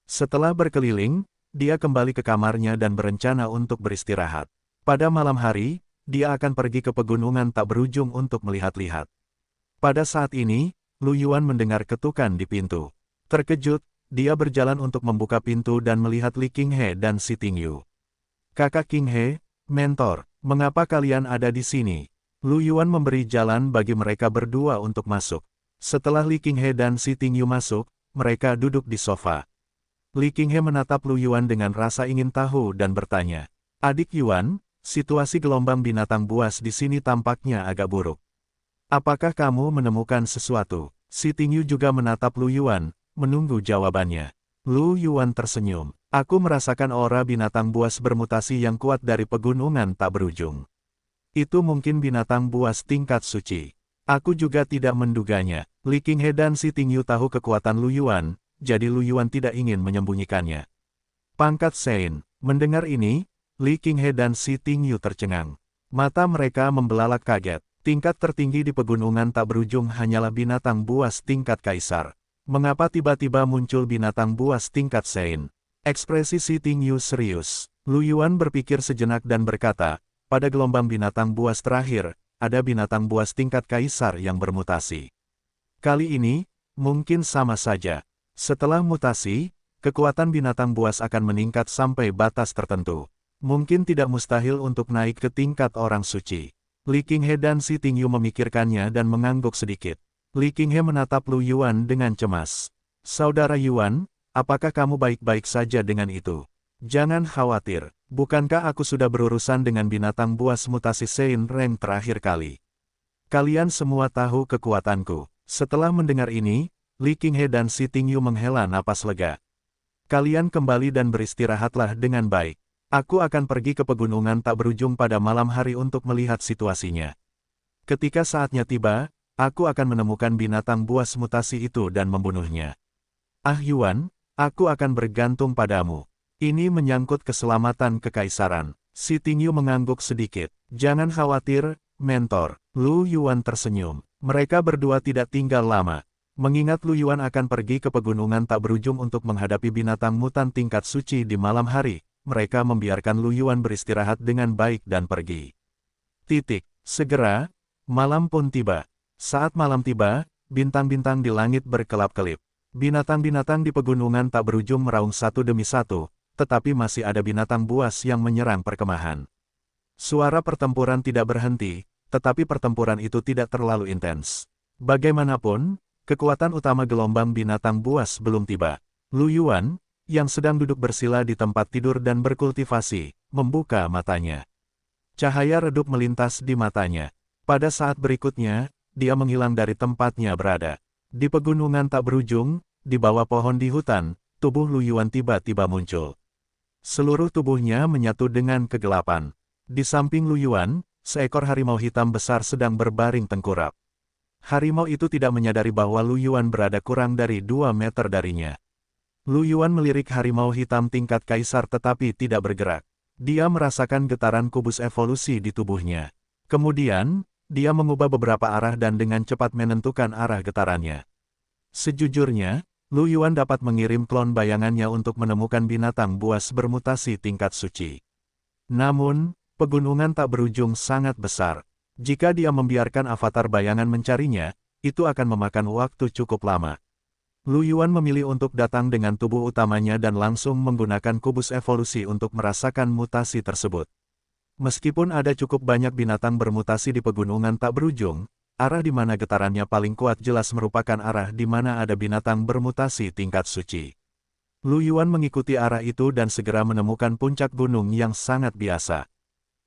Setelah berkeliling, dia kembali ke kamarnya dan berencana untuk beristirahat. Pada malam hari, dia akan pergi ke pegunungan tak berujung untuk melihat-lihat. Pada saat ini, Lu Yuan mendengar ketukan di pintu. Terkejut, dia berjalan untuk membuka pintu dan melihat Li Qinghe dan Si Tingyu. "Kakak Qinghe, mentor, mengapa kalian ada di sini?" Lu Yuan memberi jalan bagi mereka berdua untuk masuk. Setelah Li Qinghe dan Si Tingyu masuk, mereka duduk di sofa. Li Qinghe menatap Lu Yuan dengan rasa ingin tahu dan bertanya, "Adik Yuan, situasi gelombang binatang buas di sini tampaknya agak buruk. Apakah kamu menemukan sesuatu? Si Tingyu juga menatap Lu Yuan, menunggu jawabannya. Lu Yuan tersenyum. Aku merasakan aura binatang buas bermutasi yang kuat dari pegunungan tak berujung. Itu mungkin binatang buas tingkat suci. Aku juga tidak menduganya. Li Qinghe dan Si Tingyu tahu kekuatan Lu Yuan, jadi Lu Yuan tidak ingin menyembunyikannya. Pangkat Sein. Mendengar ini, Li Qinghe dan Si Tingyu tercengang. Mata mereka membelalak kaget. Tingkat tertinggi di pegunungan tak berujung hanyalah binatang buas tingkat kaisar. Mengapa tiba-tiba muncul binatang buas tingkat Sein? Ekspresi Si Tingyu serius. Lu Yuan berpikir sejenak dan berkata, pada gelombang binatang buas terakhir, ada binatang buas tingkat kaisar yang bermutasi. Kali ini, mungkin sama saja. Setelah mutasi, kekuatan binatang buas akan meningkat sampai batas tertentu. Mungkin tidak mustahil untuk naik ke tingkat orang suci. Li Qinghe dan Si Tingyu memikirkannya dan mengangguk sedikit. Li Qinghe menatap Lu Yuan dengan cemas. Saudara Yuan, apakah kamu baik-baik saja dengan itu? Jangan khawatir, bukankah aku sudah berurusan dengan binatang buas mutasi Sein Reng terakhir kali? Kalian semua tahu kekuatanku. Setelah mendengar ini, Li Qinghe dan Si Tingyu menghela napas lega. Kalian kembali dan beristirahatlah dengan baik. Aku akan pergi ke pegunungan tak berujung pada malam hari untuk melihat situasinya. Ketika saatnya tiba, aku akan menemukan binatang buas mutasi itu dan membunuhnya. Ah Yuan, aku akan bergantung padamu. Ini menyangkut keselamatan kekaisaran. Si Tingyu mengangguk sedikit. Jangan khawatir, mentor. Lu Yuan tersenyum. Mereka berdua tidak tinggal lama. Mengingat Lu Yuan akan pergi ke pegunungan tak berujung untuk menghadapi binatang mutan tingkat suci di malam hari, mereka membiarkan Lu Yuan beristirahat dengan baik dan pergi. Segera, malam pun tiba. Saat malam tiba, bintang-bintang di langit berkelap-kelip. Binatang-binatang di pegunungan tak berujung meraung satu demi satu, tetapi masih ada binatang buas yang menyerang perkemahan. Suara pertempuran tidak berhenti, tetapi pertempuran itu tidak terlalu intens. Bagaimanapun, kekuatan utama gelombang binatang buas belum tiba. Lu Yuan, yang sedang duduk bersila di tempat tidur dan berkultivasi, membuka matanya. Cahaya redup melintas di matanya. Pada saat berikutnya, dia menghilang dari tempatnya berada. Di pegunungan tak berujung, di bawah pohon di hutan, tubuh Lu Yuan tiba-tiba muncul. Seluruh tubuhnya menyatu dengan kegelapan. Di samping Lu Yuan, seekor harimau hitam besar sedang berbaring tengkurap. Harimau itu tidak menyadari bahwa Lu Yuan berada kurang dari 2 meter darinya. Lu Yuan melirik harimau hitam tingkat kaisar tetapi tidak bergerak. Dia merasakan getaran kubus evolusi di tubuhnya. Kemudian, dia mengubah beberapa arah dan dengan cepat menentukan arah getarannya. Sejujurnya, Lu Yuan dapat mengirim klon bayangannya untuk menemukan binatang buas bermutasi tingkat suci. Namun, pegunungan tak berujung sangat besar. Jika dia membiarkan avatar bayangan mencarinya, itu akan memakan waktu cukup lama. Lu Yuan memilih untuk datang dengan tubuh utamanya dan langsung menggunakan kubus evolusi untuk merasakan mutasi tersebut. Meskipun ada cukup banyak binatang bermutasi di pegunungan tak berujung, arah di mana getarannya paling kuat jelas merupakan arah di mana ada binatang bermutasi tingkat suci. Lu Yuan mengikuti arah itu dan segera menemukan puncak gunung yang sangat biasa.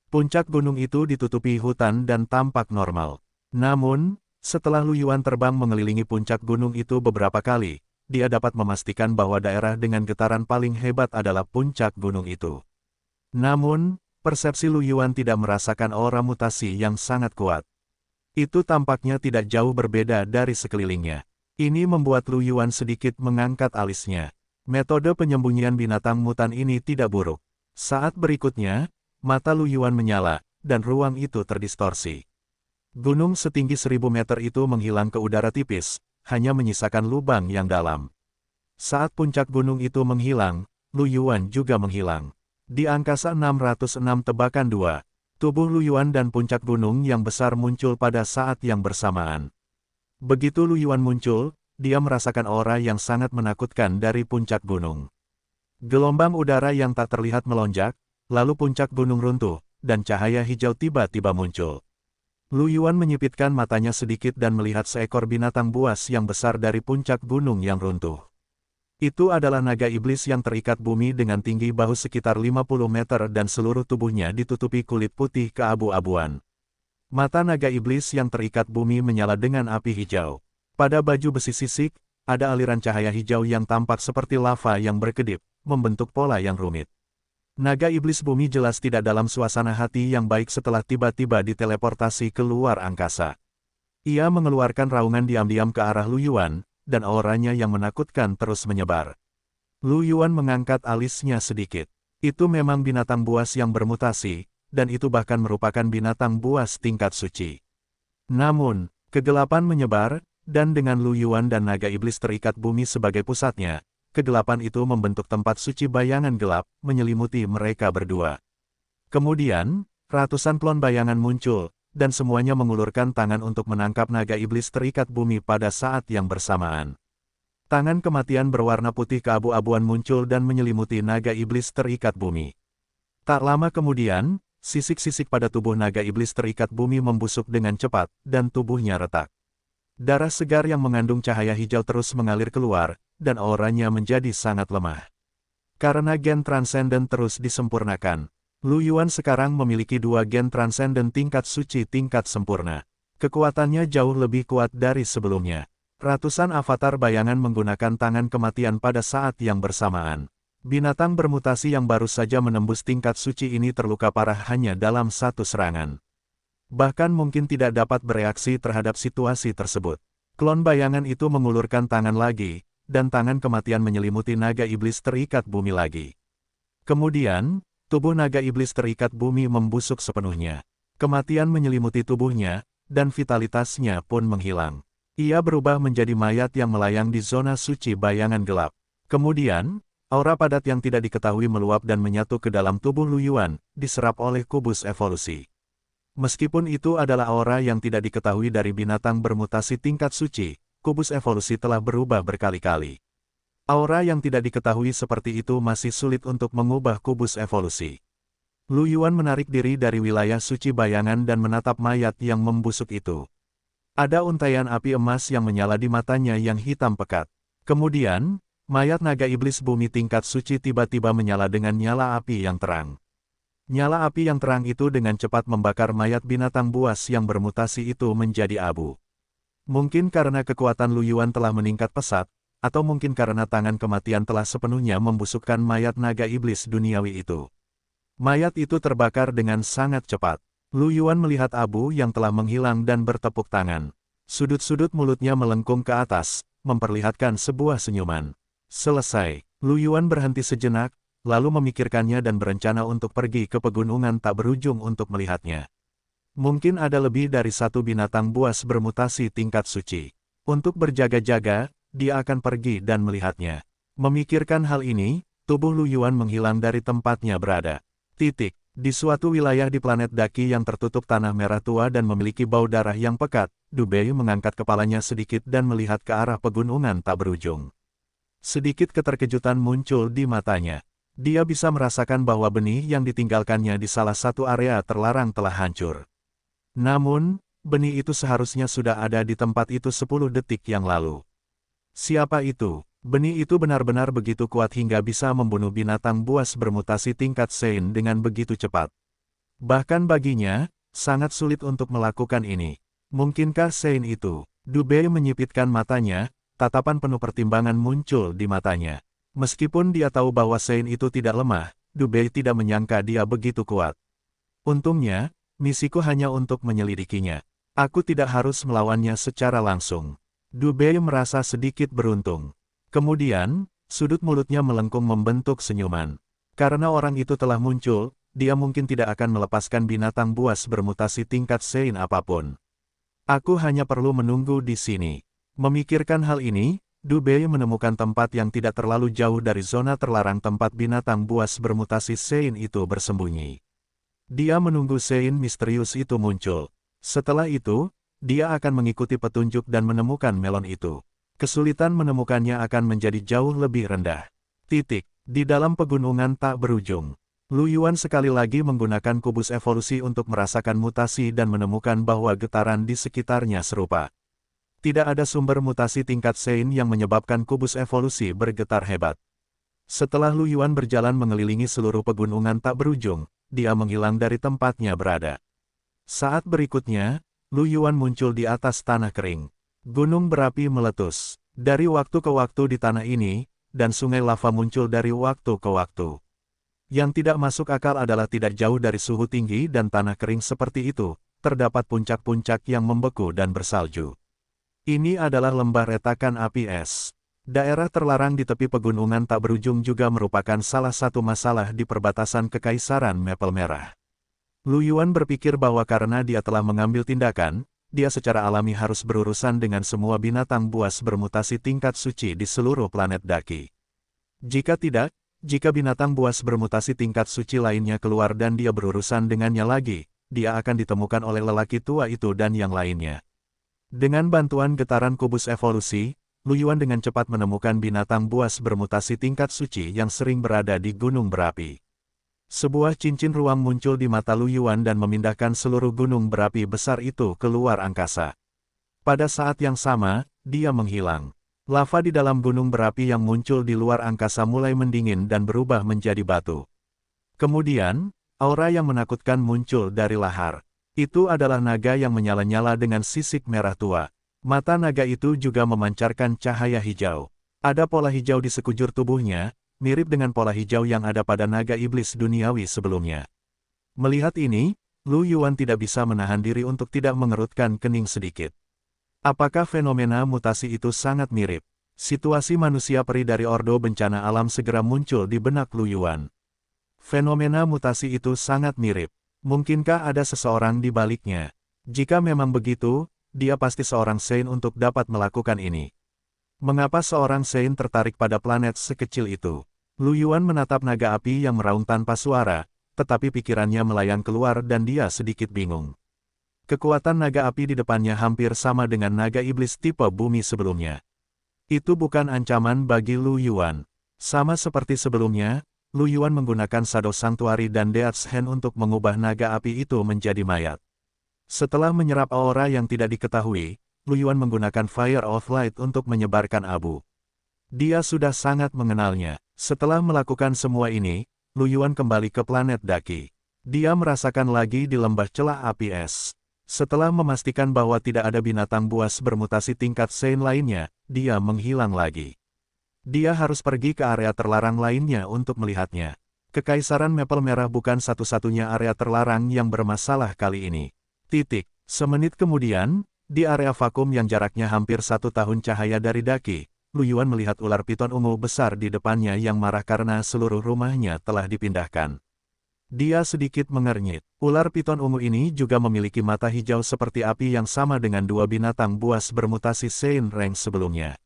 Puncak gunung itu ditutupi hutan dan tampak normal. Namun, setelah Lu Yuan terbang mengelilingi puncak gunung itu beberapa kali, dia dapat memastikan bahwa daerah dengan getaran paling hebat adalah puncak gunung itu. Namun, persepsi Lu Yuan tidak merasakan aura mutasi yang sangat kuat. Itu tampaknya tidak jauh berbeda dari sekelilingnya. Ini membuat Lu Yuan sedikit mengangkat alisnya. Metode penyembunyian binatang mutan ini tidak buruk. Saat berikutnya, mata Lu Yuan menyala, dan ruang itu terdistorsi. Gunung setinggi 1000 meter itu menghilang ke udara tipis, hanya menyisakan lubang yang dalam. Saat puncak gunung itu menghilang, Lu Yuan juga menghilang. Di angkasa 606 tebakan 2, tubuh Lu Yuan dan puncak gunung yang besar muncul pada saat yang bersamaan. Begitu Lu Yuan muncul, dia merasakan aura yang sangat menakutkan dari puncak gunung. Gelombang udara yang tak terlihat melonjak, lalu puncak gunung runtuh, dan cahaya hijau tiba-tiba muncul. Lu Yuan menyipitkan matanya sedikit dan melihat seekor binatang buas yang besar dari puncak gunung yang runtuh. Itu adalah naga iblis yang terikat bumi dengan tinggi bahu sekitar 50 meter dan seluruh tubuhnya ditutupi kulit putih keabu-abuan. Mata naga iblis yang terikat bumi menyala dengan api hijau. Pada baju besi sisik, ada aliran cahaya hijau yang tampak seperti lava yang berkedip, membentuk pola yang rumit. Naga iblis bumi jelas tidak dalam suasana hati yang baik setelah tiba-tiba diteleportasi ke luar angkasa. Ia mengeluarkan raungan diam-diam ke arah Lu Yuan, dan auranya yang menakutkan terus menyebar. Lu Yuan mengangkat alisnya sedikit. Itu memang binatang buas yang bermutasi, dan itu bahkan merupakan binatang buas tingkat suci. Namun, kegelapan menyebar, dan dengan Lu Yuan dan naga iblis terikat bumi sebagai pusatnya, kegelapan itu membentuk tempat suci bayangan gelap, menyelimuti mereka berdua. Kemudian, ratusan klon bayangan muncul, dan semuanya mengulurkan tangan untuk menangkap naga iblis terikat bumi pada saat yang bersamaan. Tangan kematian berwarna putih keabu-abuan muncul dan menyelimuti naga iblis terikat bumi. Tak lama kemudian, sisik-sisik pada tubuh naga iblis terikat bumi membusuk dengan cepat, dan tubuhnya retak. Darah segar yang mengandung cahaya hijau terus mengalir keluar, dan auranya menjadi sangat lemah. Karena gen transenden terus disempurnakan, Lu Yuan sekarang memiliki 2 gen transenden tingkat suci tingkat sempurna. Kekuatannya jauh lebih kuat dari sebelumnya. Ratusan avatar bayangan menggunakan tangan kematian pada saat yang bersamaan. Binatang bermutasi yang baru saja menembus tingkat suci ini terluka parah hanya dalam satu serangan. Bahkan mungkin tidak dapat bereaksi terhadap situasi tersebut. Klon bayangan itu mengulurkan tangan lagi, dan tangan kematian menyelimuti naga iblis terikat bumi lagi. Kemudian, tubuh naga iblis terikat bumi membusuk sepenuhnya. Kematian menyelimuti tubuhnya, dan vitalitasnya pun menghilang. Ia berubah menjadi mayat yang melayang di zona suci bayangan gelap. Kemudian, aura padat yang tidak diketahui meluap dan menyatu ke dalam tubuh Lu Yuan, diserap oleh kubus evolusi. Meskipun itu adalah aura yang tidak diketahui dari binatang bermutasi tingkat suci, kubus evolusi telah berubah berkali-kali. Aura yang tidak diketahui seperti itu masih sulit untuk mengubah kubus evolusi. Lu Yuan menarik diri dari wilayah suci bayangan dan menatap mayat yang membusuk itu. Ada untaian api emas yang menyala di matanya yang hitam pekat. Kemudian, mayat naga iblis bumi tingkat suci tiba-tiba menyala dengan nyala api yang terang. Nyala api yang terang itu dengan cepat membakar mayat binatang buas yang bermutasi itu menjadi abu. Mungkin karena kekuatan Lu Yuan telah meningkat pesat, atau mungkin karena tangan kematian telah sepenuhnya membusukkan mayat naga iblis duniawi itu. Mayat itu terbakar dengan sangat cepat. Lu Yuan melihat abu yang telah menghilang dan bertepuk tangan. Sudut-sudut mulutnya melengkung ke atas, memperlihatkan sebuah senyuman. Selesai, Lu Yuan berhenti sejenak, lalu memikirkannya dan berencana untuk pergi ke pegunungan tak berujung untuk melihatnya. Mungkin ada lebih dari satu binatang buas bermutasi tingkat suci. Untuk berjaga-jaga, dia akan pergi dan melihatnya. Memikirkan hal ini, tubuh Lu Yuan menghilang dari tempatnya berada. Di suatu wilayah di planet Daki yang tertutup tanah merah tua dan memiliki bau darah yang pekat, Du Bei mengangkat kepalanya sedikit dan melihat ke arah pegunungan tak berujung. Sedikit keterkejutan muncul di matanya. Dia bisa merasakan bahwa benih yang ditinggalkannya di salah satu area terlarang telah hancur. Namun, benih itu seharusnya sudah ada di tempat itu 10 detik yang lalu. Siapa itu? Benih itu benar-benar begitu kuat hingga bisa membunuh binatang buas bermutasi tingkat Sein dengan begitu cepat. Bahkan baginya, sangat sulit untuk melakukan ini. Mungkinkah Sein itu? Du Bei menyipitkan matanya, tatapan penuh pertimbangan muncul di matanya. Meskipun dia tahu bahwa Sein itu tidak lemah, Du Bei tidak menyangka dia begitu kuat. Untungnya, misiku hanya untuk menyelidikinya. Aku tidak harus melawannya secara langsung. Du Bei merasa sedikit beruntung. Kemudian, sudut mulutnya melengkung membentuk senyuman. Karena orang itu telah muncul, dia mungkin tidak akan melepaskan binatang buas bermutasi tingkat Sein apapun. Aku hanya perlu menunggu di sini. Memikirkan hal ini, Du Bei menemukan tempat yang tidak terlalu jauh dari zona terlarang tempat binatang buas bermutasi Sein itu bersembunyi. Dia menunggu Sein misterius itu muncul. Setelah itu, dia akan mengikuti petunjuk dan menemukan melon itu. Kesulitan menemukannya akan menjadi jauh lebih rendah. Di dalam pegunungan tak berujung. Lu Yuan sekali lagi menggunakan kubus evolusi untuk merasakan mutasi dan menemukan bahwa getaran di sekitarnya serupa. Tidak ada sumber mutasi tingkat Sein yang menyebabkan kubus evolusi bergetar hebat. Setelah Lu Yuan berjalan mengelilingi seluruh pegunungan tak berujung, dia menghilang dari tempatnya berada. Saat berikutnya, Lu Yuan muncul di atas tanah kering. Gunung berapi meletus. Dari waktu ke waktu di tanah ini, dan sungai lava muncul dari waktu ke waktu. Yang tidak masuk akal adalah tidak jauh dari suhu tinggi dan tanah kering seperti itu, terdapat puncak-puncak yang membeku dan bersalju. Ini adalah lembah retakan api es. Daerah terlarang di tepi pegunungan tak berujung juga merupakan salah satu masalah di perbatasan Kekaisaran Maple Merah. Lu Yuan berpikir bahwa karena dia telah mengambil tindakan, dia secara alami harus berurusan dengan semua binatang buas bermutasi tingkat suci di seluruh planet Daki. Jika tidak, jika binatang buas bermutasi tingkat suci lainnya keluar dan dia berurusan dengannya lagi, dia akan ditemukan oleh lelaki tua itu dan yang lainnya. Dengan bantuan getaran kubus evolusi, Lu Yuan dengan cepat menemukan binatang buas bermutasi tingkat suci yang sering berada di gunung berapi. Sebuah cincin ruang muncul di mata Lu Yuan dan memindahkan seluruh gunung berapi besar itu keluar angkasa. Pada saat yang sama, dia menghilang. Lava di dalam gunung berapi yang muncul di luar angkasa mulai mendingin dan berubah menjadi batu. Kemudian, aura yang menakutkan muncul dari lahar. Itu adalah naga yang menyala-nyala dengan sisik merah tua. Mata naga itu juga memancarkan cahaya hijau. Ada pola hijau di sekujur tubuhnya, mirip dengan pola hijau yang ada pada naga iblis duniawi sebelumnya. Melihat ini, Lu Yuan tidak bisa menahan diri untuk tidak mengerutkan kening sedikit. Apakah fenomena mutasi itu sangat mirip? Situasi manusia peri dari Ordo Bencana Alam segera muncul di benak Lu Yuan. Fenomena mutasi itu sangat mirip. Mungkinkah ada seseorang di baliknya? Jika memang begitu, dia pasti seorang Saint untuk dapat melakukan ini. Mengapa seorang Saint tertarik pada planet sekecil itu? Lu Yuan menatap naga api yang meraung tanpa suara, tetapi pikirannya melayang keluar dan dia sedikit bingung. Kekuatan naga api di depannya hampir sama dengan naga iblis tipe bumi sebelumnya. Itu bukan ancaman bagi Lu Yuan. Sama seperti sebelumnya, Lu Yuan menggunakan Shadow Sanctuary dan Death's Hand untuk mengubah naga api itu menjadi mayat. Setelah menyerap aura yang tidak diketahui, Lu Yuan menggunakan Fire of Light untuk menyebarkan abu. Dia sudah sangat mengenalnya. Setelah melakukan semua ini, Lu Yuan kembali ke planet Daki. Dia merasakan lagi di lembah celah api es. Setelah memastikan bahwa tidak ada binatang buas bermutasi tingkat Saint lainnya, dia menghilang lagi. Dia harus pergi ke area terlarang lainnya untuk melihatnya. Kekaisaran Maple Merah bukan satu-satunya area terlarang yang bermasalah kali ini. Semenit kemudian, di area vakum yang jaraknya hampir 1 tahun cahaya dari Daki, Lu Yuan melihat ular piton ungu besar di depannya yang marah karena seluruh rumahnya telah dipindahkan. Dia sedikit mengernyit. Ular piton ungu ini juga memiliki mata hijau seperti api yang sama dengan dua binatang buas bermutasi Saint Rank sebelumnya.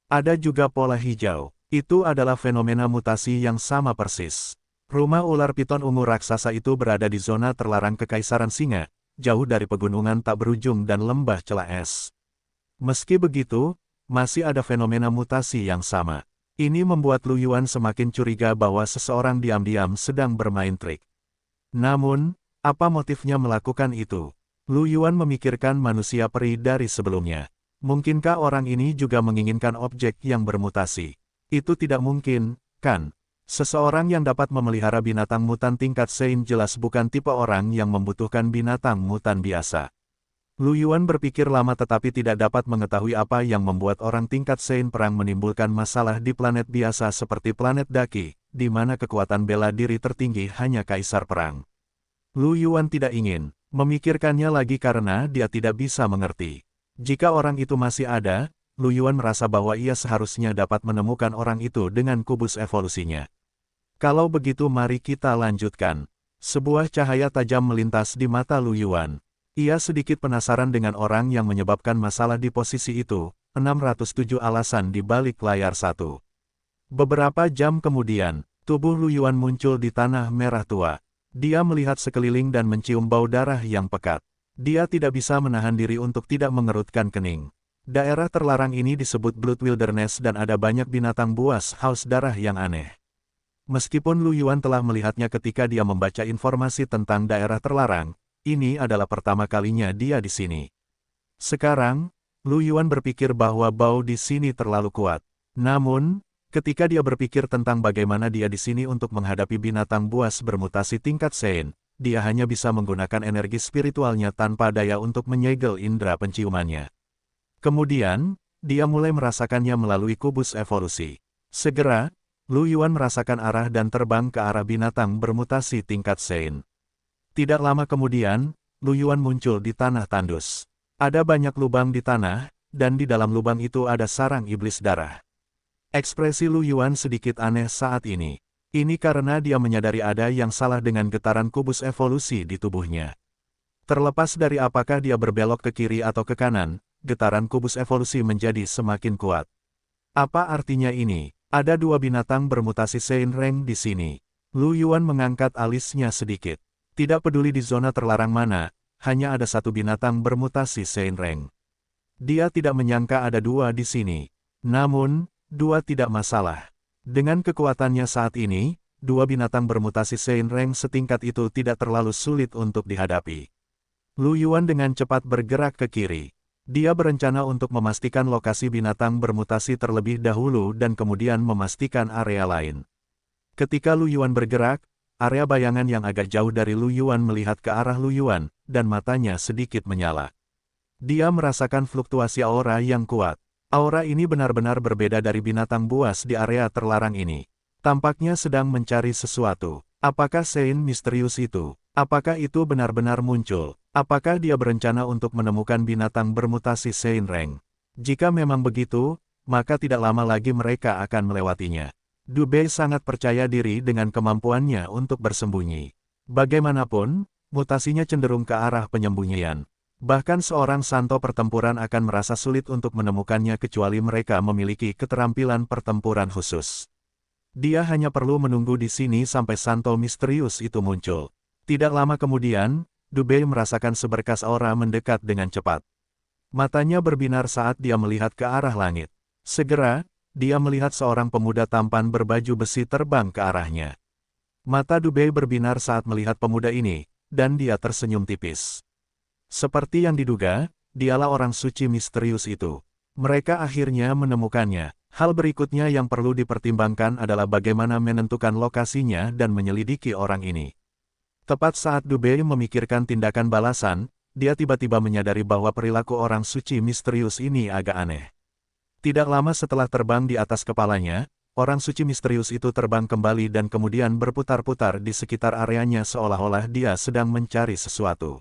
Ada juga pola hijau. Itu adalah fenomena mutasi yang sama persis. Rumah ular piton ungu raksasa itu berada di zona terlarang Kekaisaran Singa, jauh dari pegunungan tak berujung dan lembah celah es. Meski begitu, masih ada fenomena mutasi yang sama. Ini membuat Lu Yuan semakin curiga bahwa seseorang diam-diam sedang bermain trik. Namun, apa motifnya melakukan itu? Lu Yuan memikirkan manusia peri dari sebelumnya. Mungkinkah orang ini juga menginginkan objek yang bermutasi? Itu tidak mungkin, kan? Seseorang yang dapat memelihara binatang mutan tingkat Saint jelas bukan tipe orang yang membutuhkan binatang mutan biasa. Lu Yuan berpikir lama tetapi tidak dapat mengetahui apa yang membuat orang tingkat Saint perang menimbulkan masalah di planet biasa seperti planet Daki, di mana kekuatan bela diri tertinggi hanya kaisar perang. Lu Yuan tidak ingin memikirkannya lagi karena dia tidak bisa mengerti. Jika orang itu masih ada, Lu Yuan merasa bahwa ia seharusnya dapat menemukan orang itu dengan kubus evolusinya. Kalau begitu mari kita lanjutkan. Sebuah cahaya tajam melintas di mata Lu Yuan. Ia sedikit penasaran dengan orang yang menyebabkan masalah di posisi itu, 607 alasan di balik layar 1. Beberapa jam kemudian, tubuh Lu Yuan muncul di tanah merah tua. Dia melihat sekeliling dan mencium bau darah yang pekat. Dia tidak bisa menahan diri untuk tidak mengerutkan kening. Daerah terlarang ini disebut Blood Wilderness dan ada banyak binatang buas haus darah yang aneh. Meskipun Lu Yuan telah melihatnya ketika dia membaca informasi tentang daerah terlarang, ini adalah pertama kalinya dia di sini. Sekarang, Lu Yuan berpikir bahwa bau di sini terlalu kuat. Namun, ketika dia berpikir tentang bagaimana dia di sini untuk menghadapi binatang buas bermutasi tingkat Saint, dia hanya bisa menggunakan energi spiritualnya tanpa daya untuk menyegel indera penciumannya. Kemudian, dia mulai merasakannya melalui kubus evolusi. Segera, Lu Yuan merasakan arah dan terbang ke arah binatang bermutasi tingkat Sein. Tidak lama kemudian, Lu Yuan muncul di tanah tandus. Ada banyak lubang di tanah, dan di dalam lubang itu ada sarang iblis darah. Ekspresi Lu Yuan sedikit aneh saat ini. Ini karena dia menyadari ada yang salah dengan getaran kubus evolusi di tubuhnya. Terlepas dari apakah dia berbelok ke kiri atau ke kanan, getaran kubus evolusi menjadi semakin kuat. Apa artinya ini? Ada dua binatang bermutasi Sein Reng di sini. Lu Yuan mengangkat alisnya sedikit. Tidak peduli di zona terlarang mana, hanya ada satu binatang bermutasi Sein Reng. Dia tidak menyangka ada dua di sini. Namun, dua tidak masalah. Dengan kekuatannya saat ini, dua binatang bermutasi Sein Reng setingkat itu tidak terlalu sulit untuk dihadapi. Lu Yuan dengan cepat bergerak ke kiri. Dia berencana untuk memastikan lokasi binatang bermutasi terlebih dahulu dan kemudian memastikan area lain. Ketika Lu Yuan bergerak, area bayangan yang agak jauh dari Lu Yuan melihat ke arah Lu Yuan, dan matanya sedikit menyala. Dia merasakan fluktuasi aura yang kuat. Aura ini benar-benar berbeda dari binatang buas di area terlarang ini. Tampaknya sedang mencari sesuatu. Apakah Sein misterius itu? Apakah itu benar-benar muncul? Apakah dia berencana untuk menemukan binatang bermutasi Sein Reng? Jika memang begitu, maka tidak lama lagi mereka akan melewatinya. Du Bei sangat percaya diri dengan kemampuannya untuk bersembunyi. Bagaimanapun, mutasinya cenderung ke arah penyembunyian. Bahkan seorang santo pertempuran akan merasa sulit untuk menemukannya kecuali mereka memiliki keterampilan pertempuran khusus. Dia hanya perlu menunggu di sini sampai santo misterius itu muncul. Tidak lama kemudian, Du Bei merasakan seberkas aura mendekat dengan cepat. Matanya berbinar saat dia melihat ke arah langit. Segera, dia melihat seorang pemuda tampan berbaju besi terbang ke arahnya. Mata Du Bei berbinar saat melihat pemuda ini, dan dia tersenyum tipis. Seperti yang diduga, dialah orang suci misterius itu. Mereka akhirnya menemukannya. Hal berikutnya yang perlu dipertimbangkan adalah bagaimana menentukan lokasinya dan menyelidiki orang ini. Tepat saat Du Bei memikirkan tindakan balasan, dia tiba-tiba menyadari bahwa perilaku orang suci misterius ini agak aneh. Tidak lama setelah terbang di atas kepalanya, orang suci misterius itu terbang kembali dan kemudian berputar-putar di sekitar areanya seolah-olah dia sedang mencari sesuatu.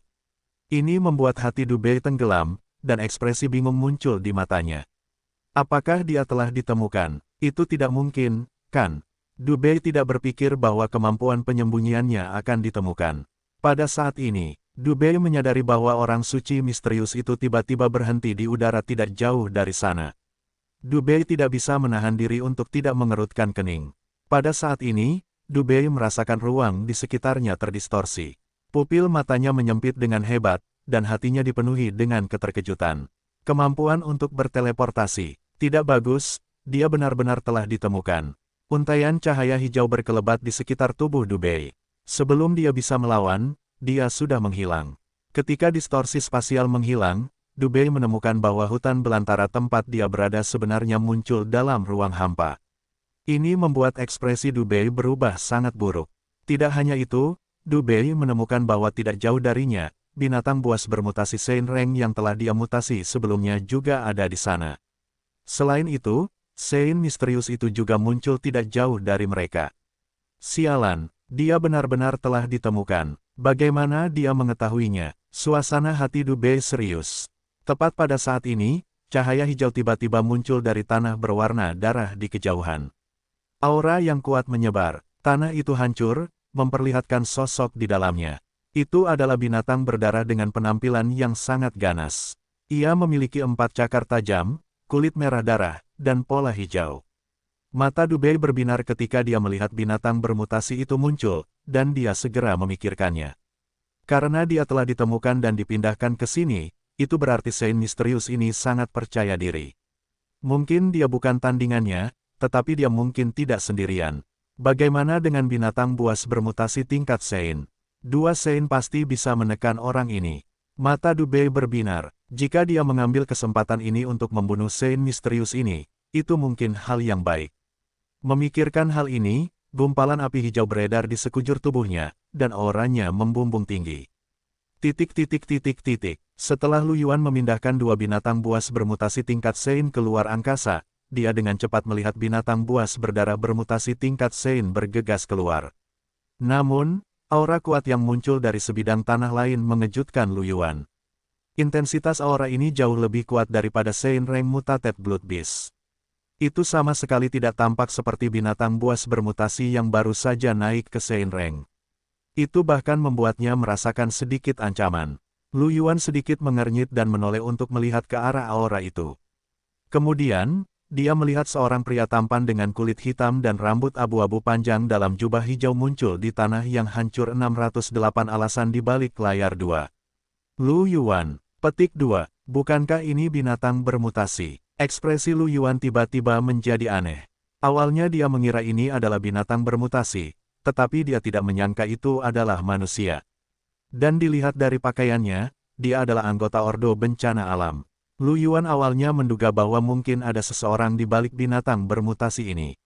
Ini membuat hati Du Bei tenggelam, dan ekspresi bingung muncul di matanya. Apakah dia telah ditemukan? Itu tidak mungkin, kan? Du Bei tidak berpikir bahwa kemampuan penyembunyiannya akan ditemukan. Pada saat ini, Du Bei menyadari bahwa orang suci misterius itu tiba-tiba berhenti di udara tidak jauh dari sana. Du Bei tidak bisa menahan diri untuk tidak mengerutkan kening. Pada saat ini, Du Bei merasakan ruang di sekitarnya terdistorsi. Pupil matanya menyempit dengan hebat, dan hatinya dipenuhi dengan keterkejutan. Kemampuan untuk berteleportasi. Tidak bagus, dia benar-benar telah ditemukan. Untaian cahaya hijau berkelebat di sekitar tubuh Du Bei. Sebelum dia bisa melawan, dia sudah menghilang. Ketika distorsi spasial menghilang, Du Bei menemukan bahwa hutan belantara tempat dia berada sebenarnya muncul dalam ruang hampa. Ini membuat ekspresi Du Bei berubah sangat buruk. Tidak hanya itu, Du Bei menemukan bahwa tidak jauh darinya, binatang buas bermutasi Sein Reng yang telah dia mutasi sebelumnya juga ada di sana. Selain itu, Sein misterius itu juga muncul tidak jauh dari mereka. Sialan, dia benar-benar telah ditemukan. Bagaimana dia mengetahuinya? Suasana hati Du Bei serius. Tepat pada saat ini, cahaya hijau tiba-tiba muncul dari tanah berwarna darah di kejauhan. Aura yang kuat menyebar, tanah itu hancur, memperlihatkan sosok di dalamnya. Itu adalah binatang berdarah dengan penampilan yang sangat ganas. Ia memiliki 4 cakar tajam, kulit merah darah, dan pola hijau. Mata Du Bei berbinar ketika dia melihat binatang bermutasi itu muncul, dan dia segera memikirkannya. Karena dia telah ditemukan dan dipindahkan ke sini, itu berarti Sein misterius ini sangat percaya diri. Mungkin dia bukan tandingannya, tetapi dia mungkin tidak sendirian. Bagaimana dengan binatang buas bermutasi tingkat Sein? 2 Sein pasti bisa menekan orang ini. Mata Du Bei berbinar. Jika dia mengambil kesempatan ini untuk membunuh Sein misterius ini, itu mungkin hal yang baik. Memikirkan hal ini, gumpalan api hijau beredar di sekujur tubuhnya, dan auranya membumbung tinggi. Setelah Lu Yuan memindahkan dua binatang buas bermutasi tingkat Sein keluar angkasa, dia dengan cepat melihat binatang buas berdarah bermutasi tingkat Sein bergegas keluar. Namun, aura kuat yang muncul dari sebidang tanah lain mengejutkan Lu Yuan. Intensitas aura ini jauh lebih kuat daripada Sein Rank Mutated Blood Beast. Itu sama sekali tidak tampak seperti binatang buas bermutasi yang baru saja naik ke Sein Rank. Itu bahkan membuatnya merasakan sedikit ancaman. Lu Yuan sedikit mengernyit dan menoleh untuk melihat ke arah aura itu. Kemudian, dia melihat seorang pria tampan dengan kulit hitam dan rambut abu-abu panjang dalam jubah hijau muncul di tanah yang hancur. 608 alasan di balik layar 2. Lu Yuan, petik 2, bukankah ini binatang bermutasi? Ekspresi Lu Yuan tiba-tiba menjadi aneh. Awalnya dia mengira ini adalah binatang bermutasi, tetapi dia tidak menyangka itu adalah manusia. Dan dilihat dari pakaiannya, dia adalah anggota Ordo Bencana Alam. Lu Yuan awalnya menduga bahwa mungkin ada seseorang di balik binatang bermutasi ini.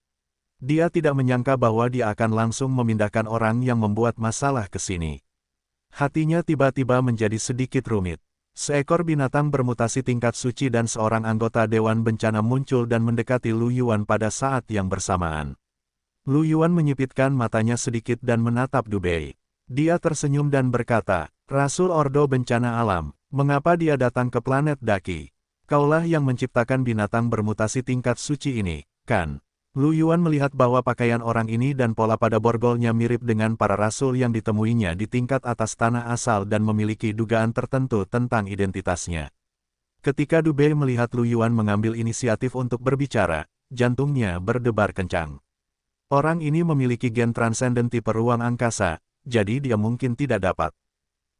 Dia tidak menyangka bahwa dia akan langsung memindahkan orang yang membuat masalah ke sini. Hatinya tiba-tiba menjadi sedikit rumit. Seekor binatang bermutasi tingkat suci dan seorang anggota Dewan Bencana muncul dan mendekati Lu Yuan pada saat yang bersamaan. Lu Yuan menyipitkan matanya sedikit dan menatap Du Bei. Dia tersenyum dan berkata, "Rasul Ordo Bencana Alam, mengapa dia datang ke planet Daki? Kaulah yang menciptakan binatang bermutasi tingkat suci ini, kan?" Lu Yuan melihat bahwa pakaian orang ini dan pola pada borgolnya mirip dengan para rasul yang ditemuinya di tingkat atas tanah asal dan memiliki dugaan tertentu tentang identitasnya. Ketika Du Bei melihat Lu Yuan mengambil inisiatif untuk berbicara, jantungnya berdebar kencang. Orang ini memiliki gen transenden tipe ruang angkasa, jadi dia mungkin tidak dapat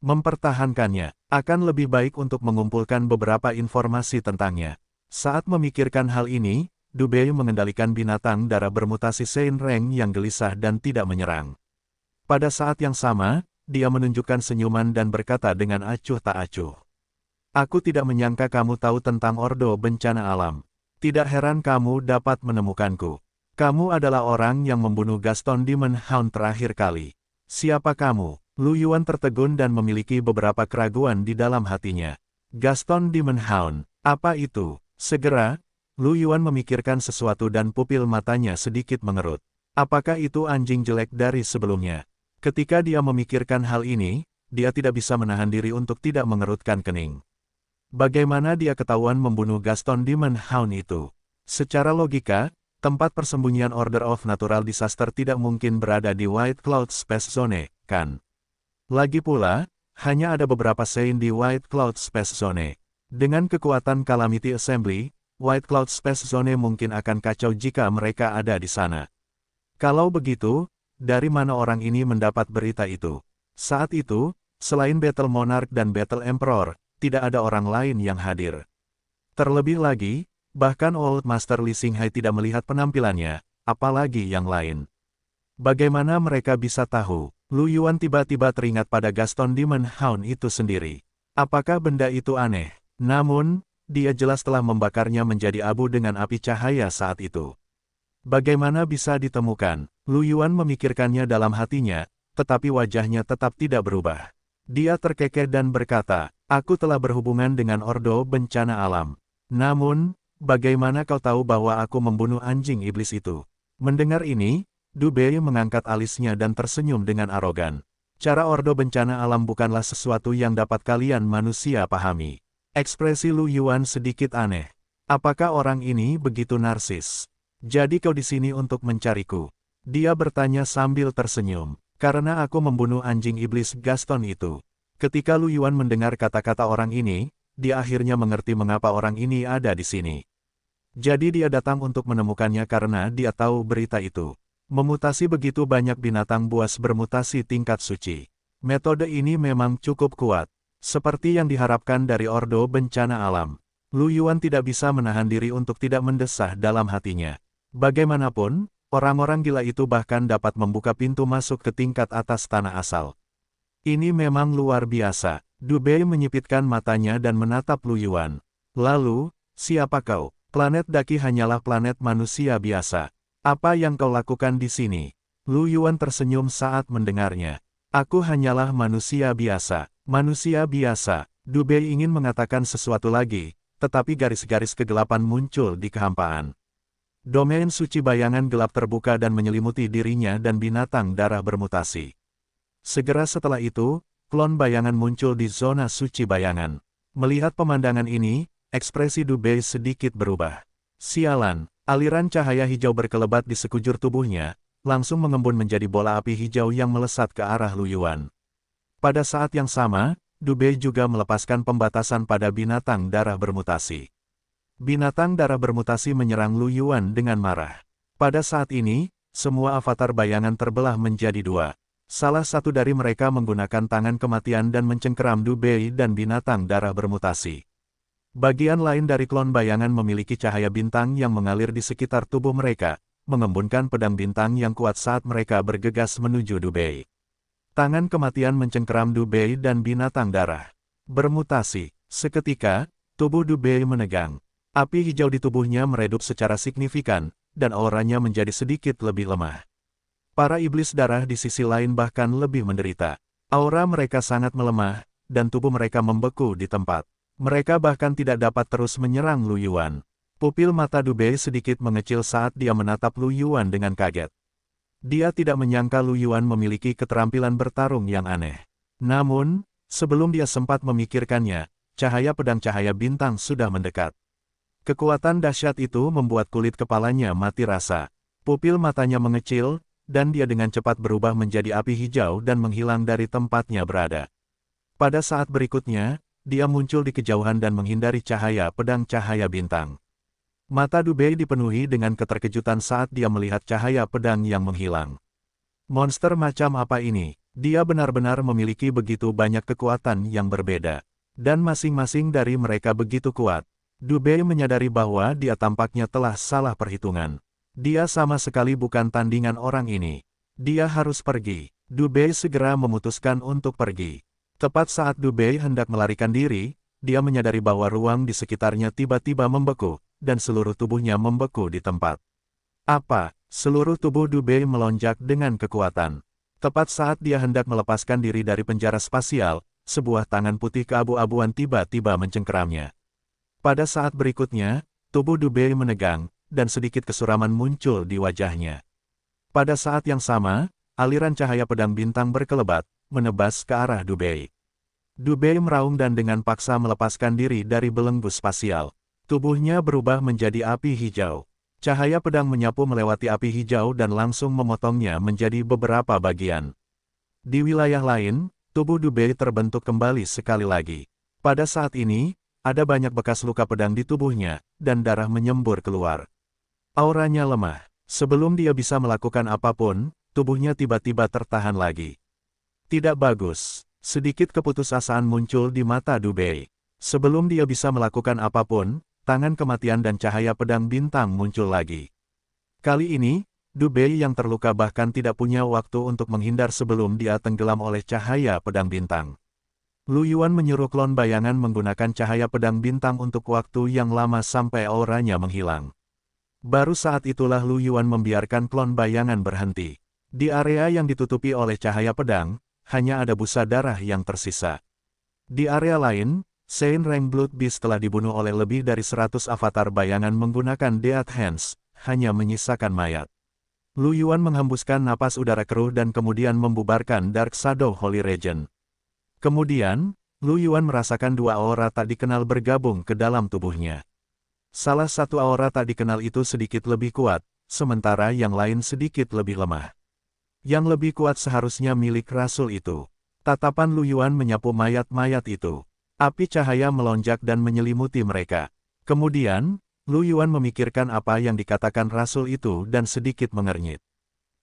mempertahankannya. Akan lebih baik untuk mengumpulkan beberapa informasi tentangnya. Saat memikirkan hal ini, Du Bei mengendalikan binatang darah bermutasi Sein Rank yang gelisah dan tidak menyerang. Pada saat yang sama, dia menunjukkan senyuman dan berkata dengan acuh tak acuh. "Aku tidak menyangka kamu tahu tentang Ordo Bencana Alam. Tidak heran kamu dapat menemukanku. Kamu adalah orang yang membunuh Gaston Demon Hound terakhir kali. Siapa kamu?" Lu Yuan tertegun dan memiliki beberapa keraguan di dalam hatinya. Gaston Demon Hound, apa itu? Segera, Lu Yuan memikirkan sesuatu dan pupil matanya sedikit mengerut. Apakah itu anjing jelek dari sebelumnya? Ketika dia memikirkan hal ini, dia tidak bisa menahan diri untuk tidak mengerutkan kening. Bagaimana dia ketahuan membunuh Gaston Demon Hound itu? Secara logika, tempat persembunyian Order of Natural Disaster tidak mungkin berada di White Cloud Space Zone, kan? Lagi pula, hanya ada beberapa Sein di White Cloud Space Zone. Dengan kekuatan Calamity Assembly, White Cloud Space Zone mungkin akan kacau jika mereka ada di sana. Kalau begitu, dari mana orang ini mendapat berita itu? Saat itu, selain Battle Monarch dan Battle Emperor, tidak ada orang lain yang hadir. Terlebih lagi, bahkan Old Master Li Xinghai tidak melihat penampilannya, apalagi yang lain. Bagaimana mereka bisa tahu? Lu Yuan tiba-tiba teringat pada Gaston Demon Hound itu sendiri. Apakah benda itu aneh? Namun, dia jelas telah membakarnya menjadi abu dengan api cahaya saat itu. Bagaimana bisa ditemukan? Lu Yuan memikirkannya dalam hatinya, tetapi wajahnya tetap tidak berubah. Dia terkekeh dan berkata, "Aku telah berhubungan dengan Ordo Bencana Alam. Namun, bagaimana kau tahu bahwa aku membunuh anjing iblis itu?" Mendengar ini, Du Bei mengangkat alisnya dan tersenyum dengan arogan. Cara Ordo Bencana Alam bukanlah sesuatu yang dapat kalian manusia pahami. Ekspresi Lu Yuan sedikit aneh. Apakah orang ini begitu narsis? Jadi kau di sini untuk mencariku? Dia bertanya sambil tersenyum. Karena aku membunuh anjing iblis Gaston itu. Ketika Lu Yuan mendengar kata-kata orang ini, dia akhirnya mengerti mengapa orang ini ada di sini. Jadi dia datang untuk menemukannya karena dia tahu berita itu. Memutasi begitu banyak binatang buas bermutasi tingkat suci. Metode ini memang cukup kuat. Seperti yang diharapkan dari Ordo Bencana Alam. Lu Yuan tidak bisa menahan diri untuk tidak mendesah dalam hatinya. Bagaimanapun, orang-orang gila itu bahkan dapat membuka pintu masuk ke tingkat atas tanah asal. Ini memang luar biasa. Du Bei menyipitkan matanya dan menatap Lu Yuan. Lalu, siapa kau? Planet Daki hanyalah planet manusia biasa. Apa yang kau lakukan di sini? Lu Yuan tersenyum saat mendengarnya. Aku hanyalah manusia biasa. Manusia biasa. Du Bei ingin mengatakan sesuatu lagi, tetapi garis-garis kegelapan muncul di kehampaan. Domain suci bayangan gelap terbuka dan menyelimuti dirinya dan binatang darah bermutasi. Segera setelah itu, klon bayangan muncul di zona suci bayangan. Melihat pemandangan ini, ekspresi Du Bei sedikit berubah. Sialan, aliran cahaya hijau berkelebat di sekujur tubuhnya, langsung mengembun menjadi bola api hijau yang melesat ke arah Lu Yuan. Pada saat yang sama, Du Bei juga melepaskan pembatasan pada binatang darah bermutasi. Binatang darah bermutasi menyerang Lu Yuan dengan marah. Pada saat ini, semua avatar bayangan terbelah menjadi dua. Salah satu dari mereka menggunakan tangan kematian dan mencengkeram Du Bei dan binatang darah bermutasi. Bagian lain dari klon bayangan memiliki cahaya bintang yang mengalir di sekitar tubuh mereka, mengembunkan pedang bintang yang kuat saat mereka bergegas menuju Du Bei. Tangan kematian mencengkeram Du Bei dan binatang darah bermutasi. Seketika, tubuh Du Bei menegang. Api hijau di tubuhnya meredup secara signifikan, dan auranya menjadi sedikit lebih lemah. Para iblis darah di sisi lain bahkan lebih menderita. Aura mereka sangat melemah, dan tubuh mereka membeku di tempat. Mereka bahkan tidak dapat terus menyerang Lu Yuan. Pupil mata Du Bei sedikit mengecil saat dia menatap Lu Yuan dengan kaget. Dia tidak menyangka Lu Yuan memiliki keterampilan bertarung yang aneh. Namun, sebelum dia sempat memikirkannya, cahaya pedang cahaya bintang sudah mendekat. Kekuatan dahsyat itu membuat kulit kepalanya mati rasa. Pupil matanya mengecil, dan dia dengan cepat berubah menjadi api hijau dan menghilang dari tempatnya berada. Pada saat berikutnya, dia muncul di kejauhan dan menghindari cahaya pedang cahaya bintang. Mata Du Bei dipenuhi dengan keterkejutan saat dia melihat cahaya pedang yang menghilang. Monster macam apa ini? Dia benar-benar memiliki begitu banyak kekuatan yang berbeda. Dan masing-masing dari mereka begitu kuat. Du Bei menyadari bahwa dia tampaknya telah salah perhitungan. Dia sama sekali bukan tandingan orang ini. Dia harus pergi. Du Bei segera memutuskan untuk pergi. Tepat saat Du Bei hendak melarikan diri, dia menyadari bahwa ruang di sekitarnya tiba-tiba membeku, dan seluruh tubuhnya membeku di tempat. Apa? Seluruh tubuh Du Bei melonjak dengan kekuatan. Tepat saat dia hendak melepaskan diri dari penjara spasial, sebuah tangan putih keabu-abuan tiba-tiba mencengkeramnya. Pada saat berikutnya, tubuh Du Bei menegang, dan sedikit kesuraman muncul di wajahnya. Pada saat yang sama, aliran cahaya pedang bintang berkelebat, menebas ke arah Du Bei. Du Bei meraung dan dengan paksa melepaskan diri dari belenggu spasial. Tubuhnya berubah menjadi api hijau. Cahaya pedang menyapu melewati api hijau dan langsung memotongnya menjadi beberapa bagian. Di wilayah lain, tubuh Du Bei terbentuk kembali sekali lagi. Pada saat ini, ada banyak bekas luka pedang di tubuhnya, dan darah menyembur keluar. Auranya lemah. Sebelum dia bisa melakukan apapun, tubuhnya tiba-tiba tertahan lagi. Tidak bagus. Sedikit keputusasaan muncul di mata Du Bei. Sebelum dia bisa melakukan apapun, tangan kematian dan cahaya pedang bintang muncul lagi. Kali ini, Du Bei yang terluka bahkan tidak punya waktu untuk menghindar sebelum dia tenggelam oleh cahaya pedang bintang. Lu Yuan menyuruh klon bayangan menggunakan cahaya pedang bintang untuk waktu yang lama sampai auranya menghilang. Baru saat itulah Lu Yuan membiarkan klon bayangan berhenti. Di area yang ditutupi oleh cahaya pedang, hanya ada busa darah yang tersisa. Di area lain, Saint Rank Blood Beast telah dibunuh oleh lebih dari 100 avatar bayangan menggunakan Death Hands, hanya menyisakan mayat. Lu Yuan menghembuskan napas udara keruh dan kemudian membubarkan Dark Shadow Holy Region. Kemudian, Lu Yuan merasakan dua aura tak dikenal bergabung ke dalam tubuhnya. Salah satu aura tak dikenal itu sedikit lebih kuat, sementara yang lain sedikit lebih lemah. Yang lebih kuat seharusnya milik Rasul itu. Tatapan Lu Yuan menyapu mayat-mayat itu. Api cahaya melonjak dan menyelimuti mereka. Kemudian, Lu Yuan memikirkan apa yang dikatakan Rasul itu dan sedikit mengernyit.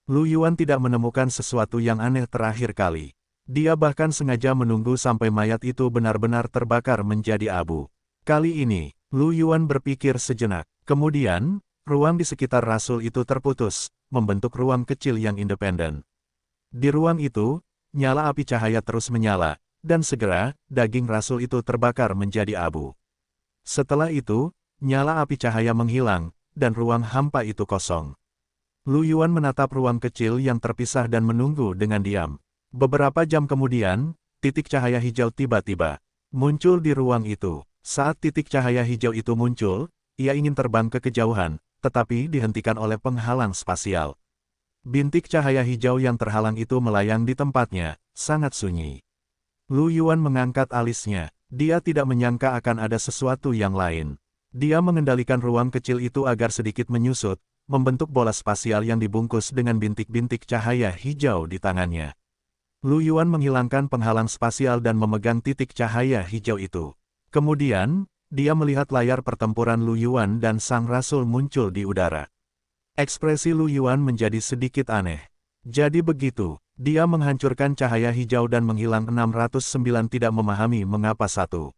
Lu Yuan tidak menemukan sesuatu yang aneh terakhir kali. Dia bahkan sengaja menunggu sampai mayat itu benar-benar terbakar menjadi abu. Kali ini, Lu Yuan berpikir sejenak. Kemudian, ruang di sekitar Rasul itu terputus, membentuk ruang kecil yang independen. Di ruang itu, nyala api cahaya terus menyala, dan segera, daging Rasul itu terbakar menjadi abu. Setelah itu, nyala api cahaya menghilang, dan ruang hampa itu kosong. Lu Yuan menatap ruang kecil yang terpisah dan menunggu dengan diam. Beberapa jam kemudian, titik cahaya hijau tiba-tiba muncul di ruang itu. Saat titik cahaya hijau itu muncul, ia ingin terbang ke kejauhan, tetapi dihentikan oleh penghalang spasial. Bintik cahaya hijau yang terhalang itu melayang di tempatnya, sangat sunyi. Lu Yuan mengangkat alisnya. Dia tidak menyangka akan ada sesuatu yang lain. Dia mengendalikan ruang kecil itu agar sedikit menyusut, membentuk bola spasial yang dibungkus dengan bintik-bintik cahaya hijau di tangannya. Lu Yuan menghilangkan penghalang spasial dan memegang titik cahaya hijau itu. Kemudian, dia melihat layar pertempuran Lu Yuan dan Sang Rasul muncul di udara. Ekspresi Lu Yuan menjadi sedikit aneh. Jadi begitu, dia menghancurkan cahaya hijau dan menghilang 609 tidak memahami mengapa satu.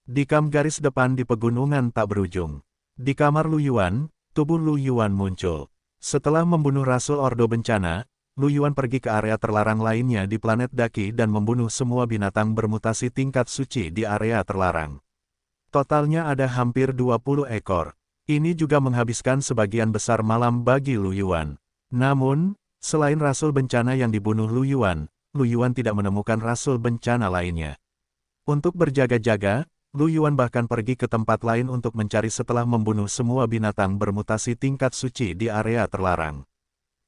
Dikam garis depan di pegunungan tak berujung. Di kamar Lu Yuan, tubuh Lu Yuan muncul. Setelah membunuh Rasul Ordo Bencana, Lu Yuan pergi ke area terlarang lainnya di planet Daki dan membunuh semua binatang bermutasi tingkat suci di area terlarang. Totalnya ada hampir 20 ekor. Ini juga menghabiskan sebagian besar malam bagi Lu Yuan. Namun, selain Rasul Bencana yang dibunuh Lu Yuan tidak menemukan Rasul Bencana lainnya. Untuk berjaga-jaga, Lu Yuan bahkan pergi ke tempat lain untuk mencari setelah membunuh semua binatang bermutasi tingkat suci di area terlarang.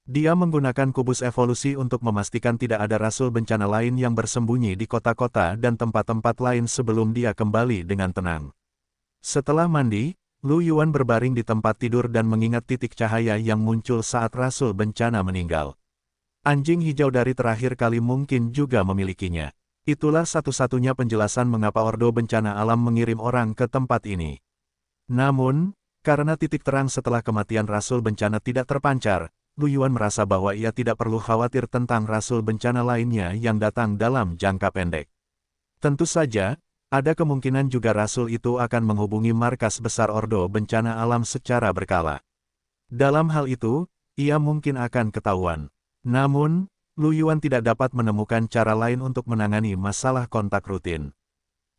Dia menggunakan kubus evolusi untuk memastikan tidak ada Rasul Bencana lain yang bersembunyi di kota-kota dan tempat-tempat lain sebelum dia kembali dengan tenang. Setelah mandi, Lu Yuan berbaring di tempat tidur dan mengingat titik cahaya yang muncul saat Rasul Bencana meninggal. Anjing hijau dari terakhir kali mungkin juga memilikinya. Itulah satu-satunya penjelasan mengapa Ordo Bencana Alam mengirim orang ke tempat ini. Namun, karena titik terang setelah kematian Rasul Bencana tidak terpancar, Lu Yuan merasa bahwa ia tidak perlu khawatir tentang Rasul Bencana lainnya yang datang dalam jangka pendek. Tentu saja, ada kemungkinan juga Rasul itu akan menghubungi markas besar Ordo Bencana Alam secara berkala. Dalam hal itu, ia mungkin akan ketahuan. Namun, Lu Yuan tidak dapat menemukan cara lain untuk menangani masalah kontak rutin.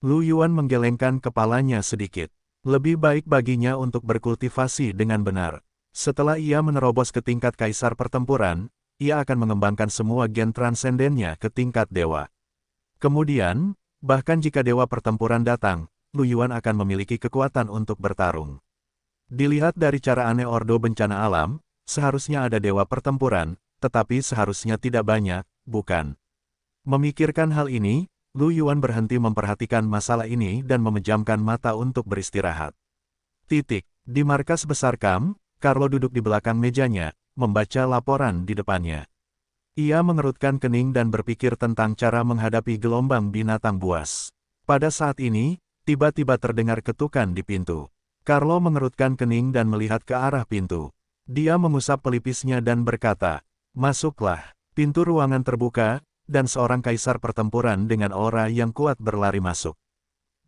Lu Yuan menggelengkan kepalanya sedikit. Lebih baik baginya untuk berkultivasi dengan benar. Setelah ia menerobos ke tingkat kaisar pertempuran, ia akan mengembangkan semua gen transendennya ke tingkat dewa. Kemudian, bahkan jika dewa pertempuran datang, Lu Yuan akan memiliki kekuatan untuk bertarung. Dilihat dari cara aneh Ordo Bencana Alam, seharusnya ada dewa pertempuran, tetapi seharusnya tidak banyak, bukan? Memikirkan hal ini, Lu Yuan berhenti memperhatikan masalah ini dan memejamkan mata untuk beristirahat. Di markas besar KAM, Carlo duduk di belakang mejanya, membaca laporan di depannya. Ia mengerutkan kening dan berpikir tentang cara menghadapi gelombang binatang buas. Pada saat ini, tiba-tiba terdengar ketukan di pintu. Carlo mengerutkan kening dan melihat ke arah pintu. Dia mengusap pelipisnya dan berkata, "Masuklah." Pintu ruangan terbuka, dan seorang kaisar pertempuran dengan aura yang kuat berlari masuk.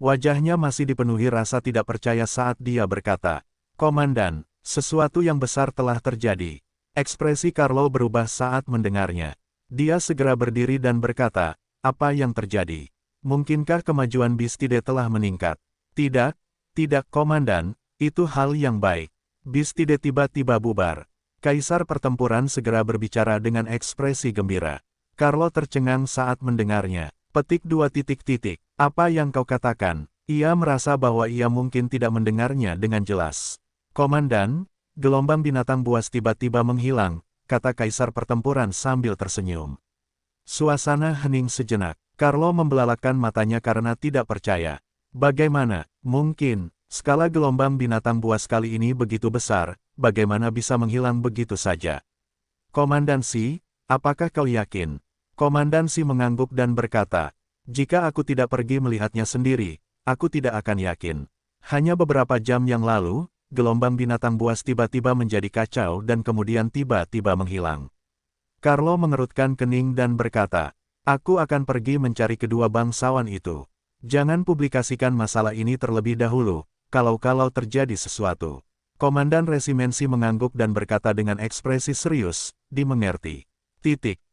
Wajahnya masih dipenuhi rasa tidak percaya saat dia berkata, "Komandan, sesuatu yang besar telah terjadi." Ekspresi Carlo berubah saat mendengarnya. Dia segera berdiri dan berkata, "Apa yang terjadi? Mungkinkah kemajuan Bistide telah meningkat?" "Tidak, tidak Komandan, itu hal yang baik." Bistide tiba-tiba bubar. Kaisar pertempuran segera berbicara dengan ekspresi gembira. Carlo tercengang saat mendengarnya. "Apa yang kau katakan?" Ia merasa bahwa ia mungkin tidak mendengarnya dengan jelas. "Komandan, gelombang binatang buas tiba-tiba menghilang," kata Kaisar pertempuran sambil tersenyum. Suasana hening sejenak. Carlo membelalakkan matanya karena tidak percaya. Bagaimana mungkin? Skala gelombang binatang buas kali ini begitu besar, bagaimana bisa menghilang begitu saja? "Komandan Si, apakah kau yakin?" Komandan Si mengangguk dan berkata, "Jika aku tidak pergi melihatnya sendiri, aku tidak akan yakin." Hanya beberapa jam yang lalu, gelombang binatang buas tiba-tiba menjadi kacau dan kemudian tiba-tiba menghilang. Carlo mengerutkan kening dan berkata, "Aku akan pergi mencari kedua bangsawan itu. Jangan publikasikan masalah ini terlebih dahulu, kalau terjadi sesuatu." Komandan resimensi mengangguk dan berkata dengan ekspresi serius, "Dimengerti."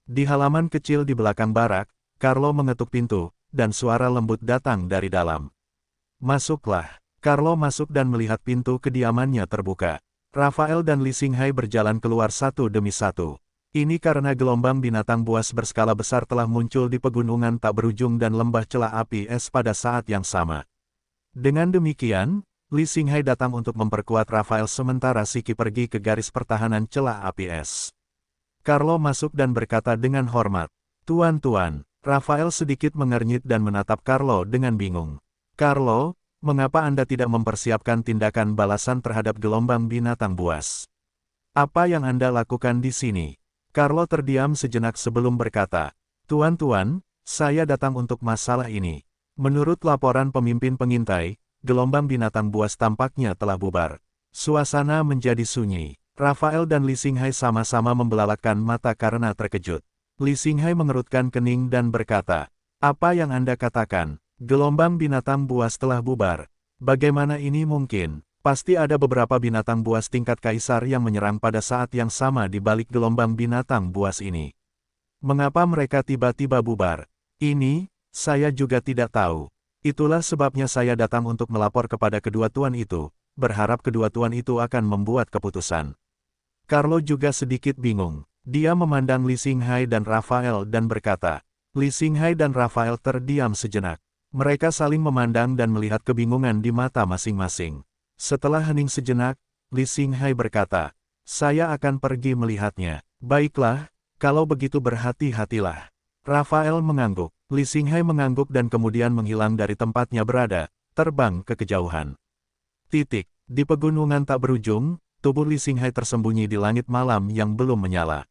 Di halaman kecil di belakang barak, Carlo mengetuk pintu, dan suara lembut datang dari dalam. "Masuklah." Carlo masuk dan melihat pintu kediamannya terbuka. Rafael dan Li Xinghai berjalan keluar satu demi satu. Ini karena gelombang binatang buas berskala besar telah muncul di pegunungan tak berujung dan lembah celah api es pada saat yang sama. Dengan demikian, Li Xinghai datang untuk memperkuat Rafael sementara Siki pergi ke garis pertahanan celah api es. Carlo masuk dan berkata dengan hormat, "Tuan-tuan." Rafael sedikit mengernyit dan menatap Carlo dengan bingung. "Carlo, mengapa Anda tidak mempersiapkan tindakan balasan terhadap gelombang binatang buas? Apa yang Anda lakukan di sini?" Carlo terdiam sejenak sebelum berkata, "Tuan-tuan, saya datang untuk masalah ini. Menurut laporan pemimpin pengintai, gelombang binatang buas tampaknya telah bubar." Suasana menjadi sunyi. Rafael dan Li Xinghai sama-sama membelalakkan mata karena terkejut. Li Xinghai mengerutkan kening dan berkata, "Apa yang Anda katakan? Gelombang binatang buas telah bubar. Bagaimana ini mungkin? Pasti ada beberapa binatang buas tingkat kaisar yang menyerang pada saat yang sama di balik gelombang binatang buas ini. Mengapa mereka tiba-tiba bubar? Ini, saya juga tidak tahu. Itulah sebabnya saya datang untuk melapor kepada kedua tuan itu, berharap kedua tuan itu akan membuat keputusan." Carlo juga sedikit bingung. Dia memandang Li Xinghai dan Rafael dan berkata, Li Xinghai dan Rafael terdiam sejenak. Mereka saling memandang dan melihat kebingungan di mata masing-masing. Setelah hening sejenak, Li Xinghai berkata, "Saya akan pergi melihatnya." "Baiklah, kalau begitu berhati-hatilah." Rafael mengangguk. Li Xinghai mengangguk dan kemudian menghilang dari tempatnya berada, terbang ke kejauhan. Di pegunungan tak berujung, tubuh Li Xinghai tersembunyi di langit malam yang belum menyala.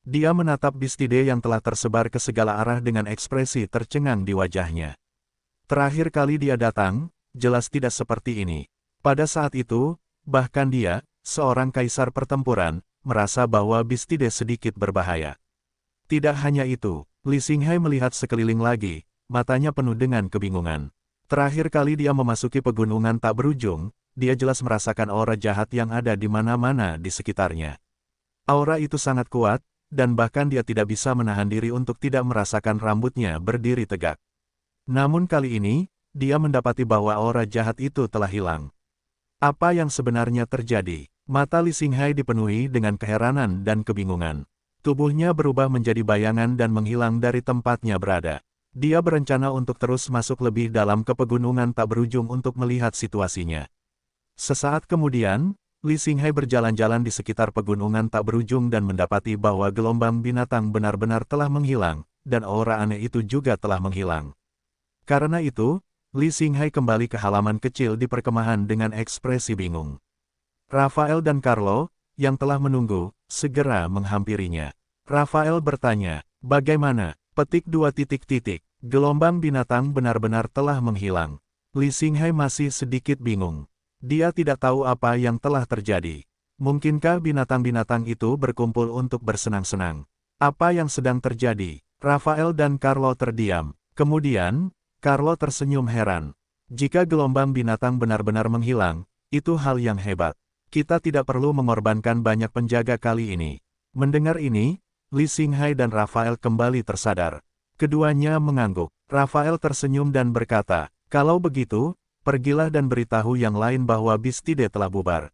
Dia menatap Bistide yang telah tersebar ke segala arah dengan ekspresi tercengang di wajahnya. Terakhir kali dia datang, jelas tidak seperti ini. Pada saat itu, bahkan dia, seorang kaisar pertempuran, merasa bahwa Bistide sedikit berbahaya. Tidak hanya itu, Li Xinghai melihat sekeliling lagi, matanya penuh dengan kebingungan. Terakhir kali dia memasuki pegunungan tak berujung, dia jelas merasakan aura jahat yang ada di mana-mana di sekitarnya. Aura itu sangat kuat, dan bahkan dia tidak bisa menahan diri untuk tidak merasakan rambutnya berdiri tegak. Namun kali ini, dia mendapati bahwa aura jahat itu telah hilang. Apa yang sebenarnya terjadi? Mata Li Xinghai dipenuhi dengan keheranan dan kebingungan. Tubuhnya berubah menjadi bayangan dan menghilang dari tempatnya berada. Dia berencana untuk terus masuk lebih dalam ke pegunungan tak berujung untuk melihat situasinya. Sesaat kemudian, Li Xinghai berjalan-jalan di sekitar pegunungan tak berujung dan mendapati bahwa gelombang binatang benar-benar telah menghilang, dan aura aneh itu juga telah menghilang. Karena itu, Li Xinghai kembali ke halaman kecil di perkemahan dengan ekspresi bingung. Rafael dan Carlo, yang telah menunggu, segera menghampirinya. Rafael bertanya, "Bagaimana?" Gelombang binatang benar-benar telah menghilang. Li Xinghai masih sedikit bingung. Dia tidak tahu apa yang telah terjadi. Mungkinkah binatang-binatang itu berkumpul untuk bersenang-senang? Apa yang sedang terjadi? Rafael dan Carlo terdiam. Kemudian, Carlo tersenyum heran. Jika gelombang binatang benar-benar menghilang, itu hal yang hebat. Kita tidak perlu mengorbankan banyak penjaga kali ini. Mendengar ini, Li Xinghai dan Rafael kembali tersadar. Keduanya mengangguk. Rafael tersenyum dan berkata, "Kalau begitu, pergilah dan beritahu yang lain bahwa Bistide telah bubar."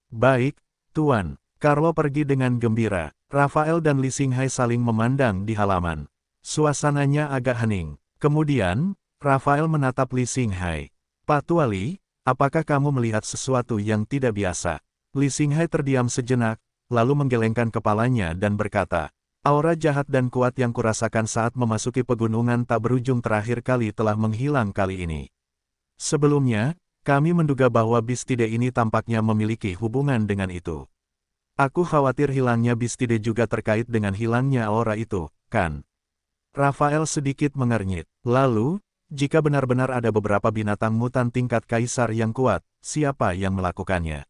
"Baik, Tuan." Carlo pergi dengan gembira. Rafael dan Li Xinghai saling memandang di halaman. Suasananya agak hening. Kemudian, Rafael menatap Li Xinghai. "Pak Tuali, apakah kamu melihat sesuatu yang tidak biasa?" Li Xinghai terdiam sejenak, lalu menggelengkan kepalanya dan berkata, "Aura jahat dan kuat yang kurasakan saat memasuki pegunungan tak berujung terakhir kali telah menghilang kali ini. Sebelumnya, kami menduga bahwa Bistide ini tampaknya memiliki hubungan dengan itu. Aku khawatir hilangnya Bistide juga terkait dengan hilangnya aura itu, kan?" Rafael sedikit mengernyit. "Lalu, jika benar-benar ada beberapa binatang mutan tingkat kaisar yang kuat, siapa yang melakukannya?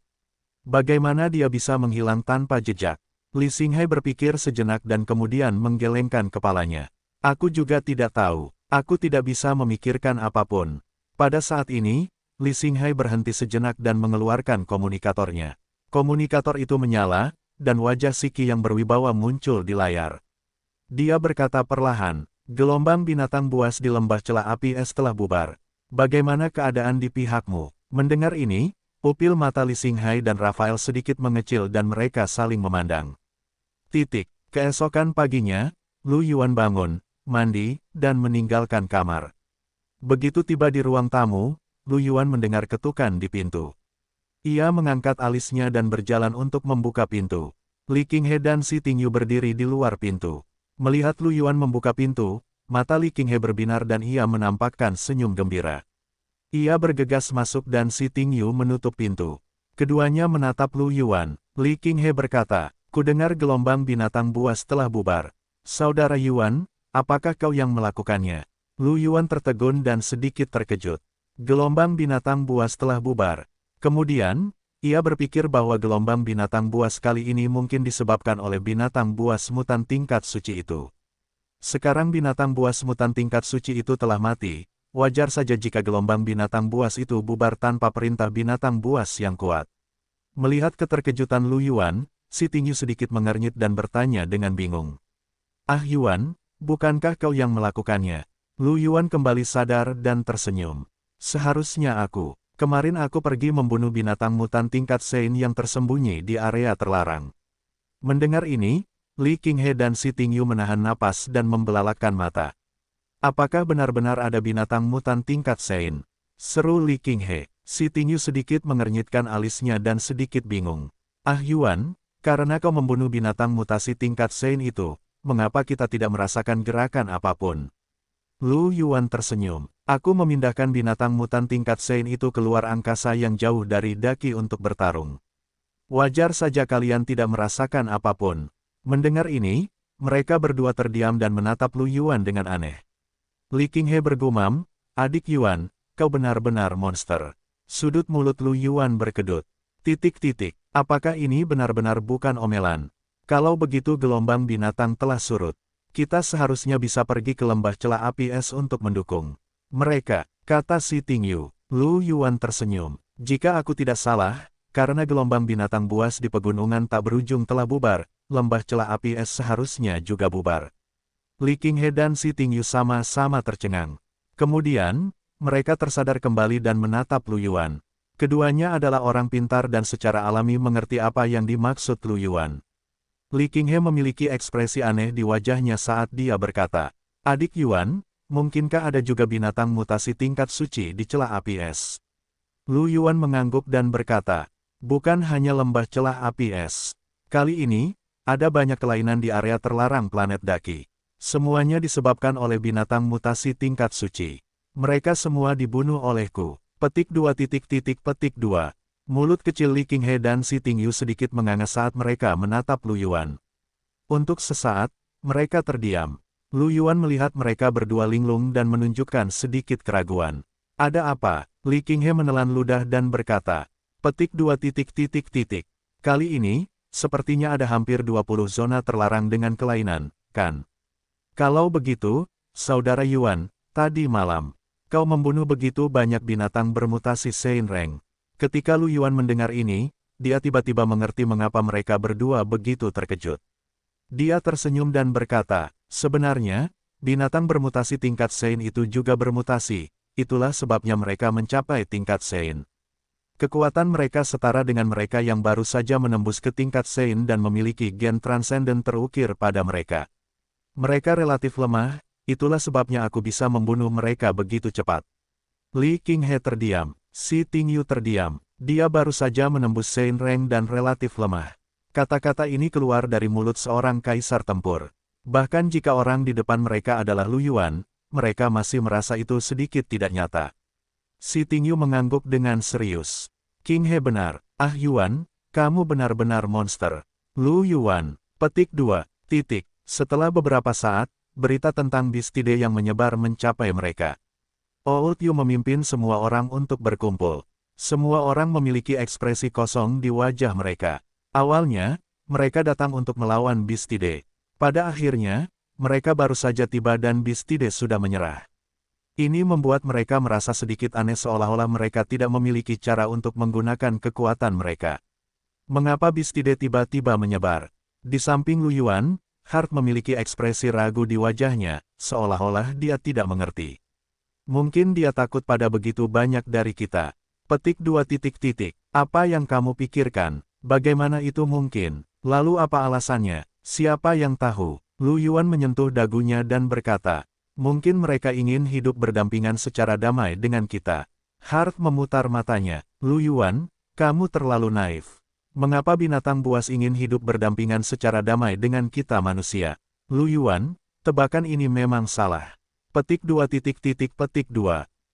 Bagaimana dia bisa menghilang tanpa jejak?" Li Xinghai berpikir sejenak dan kemudian menggelengkan kepalanya. "Aku juga tidak tahu. Aku tidak bisa memikirkan apapun." Pada saat ini, Li Xinghai berhenti sejenak dan mengeluarkan komunikatornya. Komunikator itu menyala, dan wajah Siki yang berwibawa muncul di layar. Dia berkata perlahan, "Gelombang binatang buas di lembah celah api es telah bubar. Bagaimana keadaan di pihakmu?" Mendengar ini, pupil mata Li Xinghai dan Rafael sedikit mengecil dan mereka saling memandang. Keesokan paginya, Lu Yuan bangun, mandi, dan meninggalkan kamar. Begitu tiba di ruang tamu, Lu Yuan mendengar ketukan di pintu. Ia mengangkat alisnya dan berjalan untuk membuka pintu. Li Qinghe dan Si Tingyu berdiri di luar pintu. Melihat Lu Yuan membuka pintu, mata Li Qinghe berbinar dan ia menampakkan senyum gembira. Ia bergegas masuk dan Si Tingyu menutup pintu. Keduanya menatap Lu Yuan. Li Qinghe berkata, "Kudengar gelombang binatang buas telah bubar. Saudara Yuan, apakah kau yang melakukannya?" Lu Yuan tertegun dan sedikit terkejut. Gelombang binatang buas telah bubar. Kemudian, ia berpikir bahwa gelombang binatang buas kali ini mungkin disebabkan oleh binatang buas mutan tingkat suci itu. Sekarang binatang buas mutan tingkat suci itu telah mati. Wajar saja jika gelombang binatang buas itu bubar tanpa perintah binatang buas yang kuat. Melihat keterkejutan Lu Yuan, Si Tingyu sedikit mengernyit dan bertanya dengan bingung. "Ah Yuan, bukankah kau yang melakukannya?" Lu Yuan kembali sadar dan tersenyum. "Seharusnya aku. Kemarin aku pergi membunuh binatang mutan tingkat Sein yang tersembunyi di area terlarang." Mendengar ini, Li Qinghe dan Si Tingyu menahan napas dan membelalakkan mata. "Apakah benar-benar ada binatang mutan tingkat Sein?" seru Li Qinghe. Si Tingyu sedikit mengernyitkan alisnya dan sedikit bingung. "Ah Yuan, karena kau membunuh binatang mutasi tingkat Sein itu, mengapa kita tidak merasakan gerakan apapun?" Lu Yuan tersenyum. "Aku memindahkan binatang mutan tingkat Sein itu keluar angkasa yang jauh dari daki untuk bertarung. Wajar saja kalian tidak merasakan apapun." Mendengar ini, mereka berdua terdiam dan menatap Lu Yuan dengan aneh. Li Qinghe bergumam, "Adik Yuan, kau benar-benar monster." Sudut mulut Lu Yuan berkedut. Apakah ini benar-benar bukan omelan? Kalau begitu gelombang binatang telah surut. Kita seharusnya bisa pergi ke lembah celah api es untuk mendukung mereka, kata Si Tingyu. Lu Yuan tersenyum. "Jika aku tidak salah, karena gelombang binatang buas di pegunungan tak berujung telah bubar, lembah celah api es seharusnya juga bubar." Li Qinghe dan Si Tingyu sama-sama tercengang. Kemudian, mereka tersadar kembali dan menatap Lu Yuan. Keduanya adalah orang pintar dan secara alami mengerti apa yang dimaksud Lu Yuan. Li Qinghe memiliki ekspresi aneh di wajahnya saat dia berkata, "Adik Yuan, mungkinkah ada juga binatang mutasi tingkat suci di celah api es?" Lu Yuan mengangguk dan berkata, "Bukan hanya lembah celah api es. Kali ini, ada banyak kelainan di area terlarang planet Daki. Semuanya disebabkan oleh binatang mutasi tingkat suci. Mereka semua dibunuh olehku." Petik 2. Mulut kecil Li Qinghe dan Si Tingyu sedikit menganga saat mereka menatap Lu Yuan. Untuk sesaat, mereka terdiam. Lu Yuan melihat mereka berdua linglung dan menunjukkan sedikit keraguan. "Ada apa?" Li Qinghe menelan ludah dan berkata. Petik 2. Kali ini, sepertinya ada hampir 20 zona terlarang dengan kelainan, kan? Kalau begitu, Saudara Yuan, tadi malam, kau membunuh begitu banyak binatang bermutasi Sein Reng. Ketika Lu Yuan mendengar ini, dia tiba-tiba mengerti mengapa mereka berdua begitu terkejut. Dia tersenyum dan berkata, "Sebenarnya, binatang bermutasi tingkat Sein itu juga bermutasi, itulah sebabnya mereka mencapai tingkat Sein. Kekuatan mereka setara dengan mereka yang baru saja menembus ke tingkat Sein dan memiliki gen transenden terukir pada mereka. Mereka relatif lemah, itulah sebabnya aku bisa membunuh mereka begitu cepat." Li Qinghe terdiam, Si Tingyu terdiam. Dia baru saja menembus Sein Reng dan relatif lemah. Kata-kata ini keluar dari mulut seorang kaisar tempur. Bahkan jika orang di depan mereka adalah Lu Yuan, mereka masih merasa itu sedikit tidak nyata. Si Tingyu mengangguk dengan serius. "Qinghe benar. Ah Yuan, kamu benar-benar monster." Lu Yuan. Petik 2. Setelah beberapa saat, berita tentang Bistide yang menyebar mencapai mereka. Old Yu memimpin semua orang untuk berkumpul. Semua orang memiliki ekspresi kosong di wajah mereka. Awalnya, mereka datang untuk melawan Bistide. Pada akhirnya, mereka baru saja tiba dan Bistide sudah menyerah. Ini membuat mereka merasa sedikit aneh seolah-olah mereka tidak memiliki cara untuk menggunakan kekuatan mereka. Mengapa Bistide tiba-tiba menyebar? Di samping Lu Yuan, Hart memiliki ekspresi ragu di wajahnya, seolah-olah dia tidak mengerti. Mungkin dia takut pada begitu banyak dari kita. Petik 2. Apa yang kamu pikirkan? Bagaimana itu mungkin? Lalu apa alasannya? Siapa yang tahu? Lu Yuan menyentuh dagunya dan berkata, mungkin mereka ingin hidup berdampingan secara damai dengan kita. Hart memutar matanya. Lu Yuan, kamu terlalu naif. Mengapa binatang buas ingin hidup berdampingan secara damai dengan kita manusia? Lu Yuan, tebakan ini memang salah. Petik 2.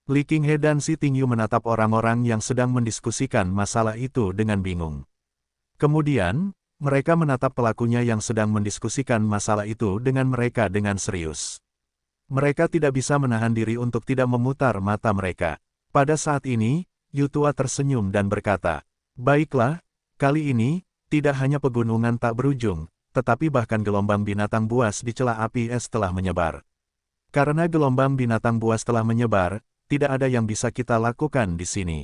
Li Qinghe dan Si Tingyu menatap orang-orang yang sedang mendiskusikan masalah itu dengan bingung. Kemudian, mereka menatap pelakunya yang sedang mendiskusikan masalah itu dengan mereka dengan serius. Mereka tidak bisa menahan diri untuk tidak memutar mata mereka. Pada saat ini, Yutua tersenyum dan berkata, baiklah, kali ini, tidak hanya pegunungan tak berujung, tetapi bahkan gelombang binatang buas di celah api es telah menyebar. Karena gelombang binatang buas telah menyebar, tidak ada yang bisa kita lakukan di sini.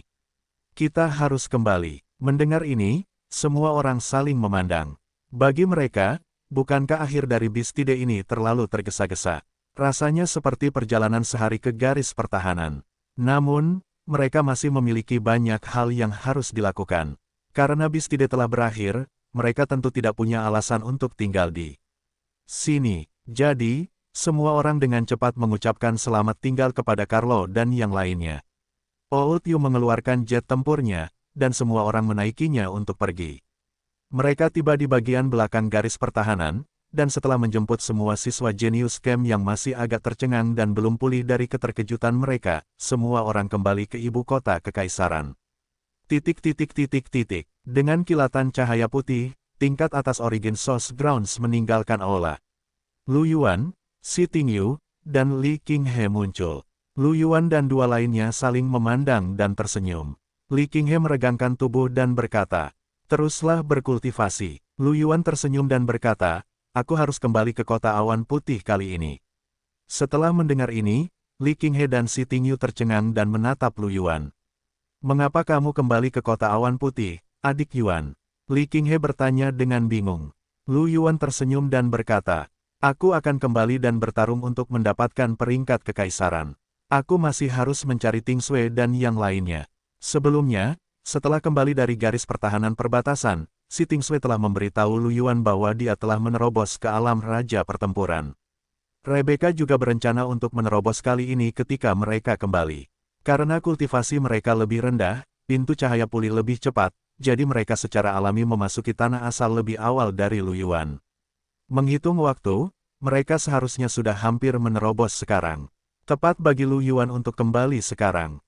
Kita harus kembali. Mendengar ini, semua orang saling memandang. Bagi mereka, bukankah akhir dari Bistide ini terlalu tergesa-gesa? Rasanya seperti perjalanan sehari ke garis pertahanan. Namun, mereka masih memiliki banyak hal yang harus dilakukan. Karena Bistide telah berakhir, mereka tentu tidak punya alasan untuk tinggal di sini. Jadi, semua orang dengan cepat mengucapkan selamat tinggal kepada Carlo dan yang lainnya. Old Yu mengeluarkan jet tempurnya, dan semua orang menaikinya untuk pergi. Mereka tiba di bagian belakang garis pertahanan, dan setelah menjemput semua siswa Genius Camp yang masih agak tercengang dan belum pulih dari keterkejutan mereka, semua orang kembali ke ibu kota kekaisaran. Dengan kilatan cahaya putih, tingkat atas Origin Source Grounds meninggalkan aula. Lu Yuan, Si Tingyu, dan Li Qinghe muncul. Lu Yuan dan dua lainnya saling memandang dan tersenyum. Li Qinghe meregangkan tubuh dan berkata, teruslah berkultivasi. Lu Yuan tersenyum dan berkata, aku harus kembali ke kota awan putih kali ini. Setelah mendengar ini, Li Qinghe dan Si Tingyu tercengang dan menatap Lu Yuan. Mengapa kamu kembali ke kota awan putih, adik Yuan? Li Qinghe bertanya dengan bingung. Lu Yuan tersenyum dan berkata, aku akan kembali dan bertarung untuk mendapatkan peringkat kekaisaran. Aku masih harus mencari Ting Sui dan yang lainnya. Sebelumnya, setelah kembali dari garis pertahanan perbatasan, Si Ting Sui telah memberitahu Lu Yuan bahwa dia telah menerobos ke alam raja pertempuran. Rebecca juga berencana untuk menerobos kali ini ketika mereka kembali. Karena kultivasi mereka lebih rendah, pintu cahaya pulih lebih cepat, jadi mereka secara alami memasuki tanah asal lebih awal dari Lu Yuan. Menghitung waktu, mereka seharusnya sudah hampir menerobos sekarang. Tepat bagi Lu Yuan untuk kembali sekarang.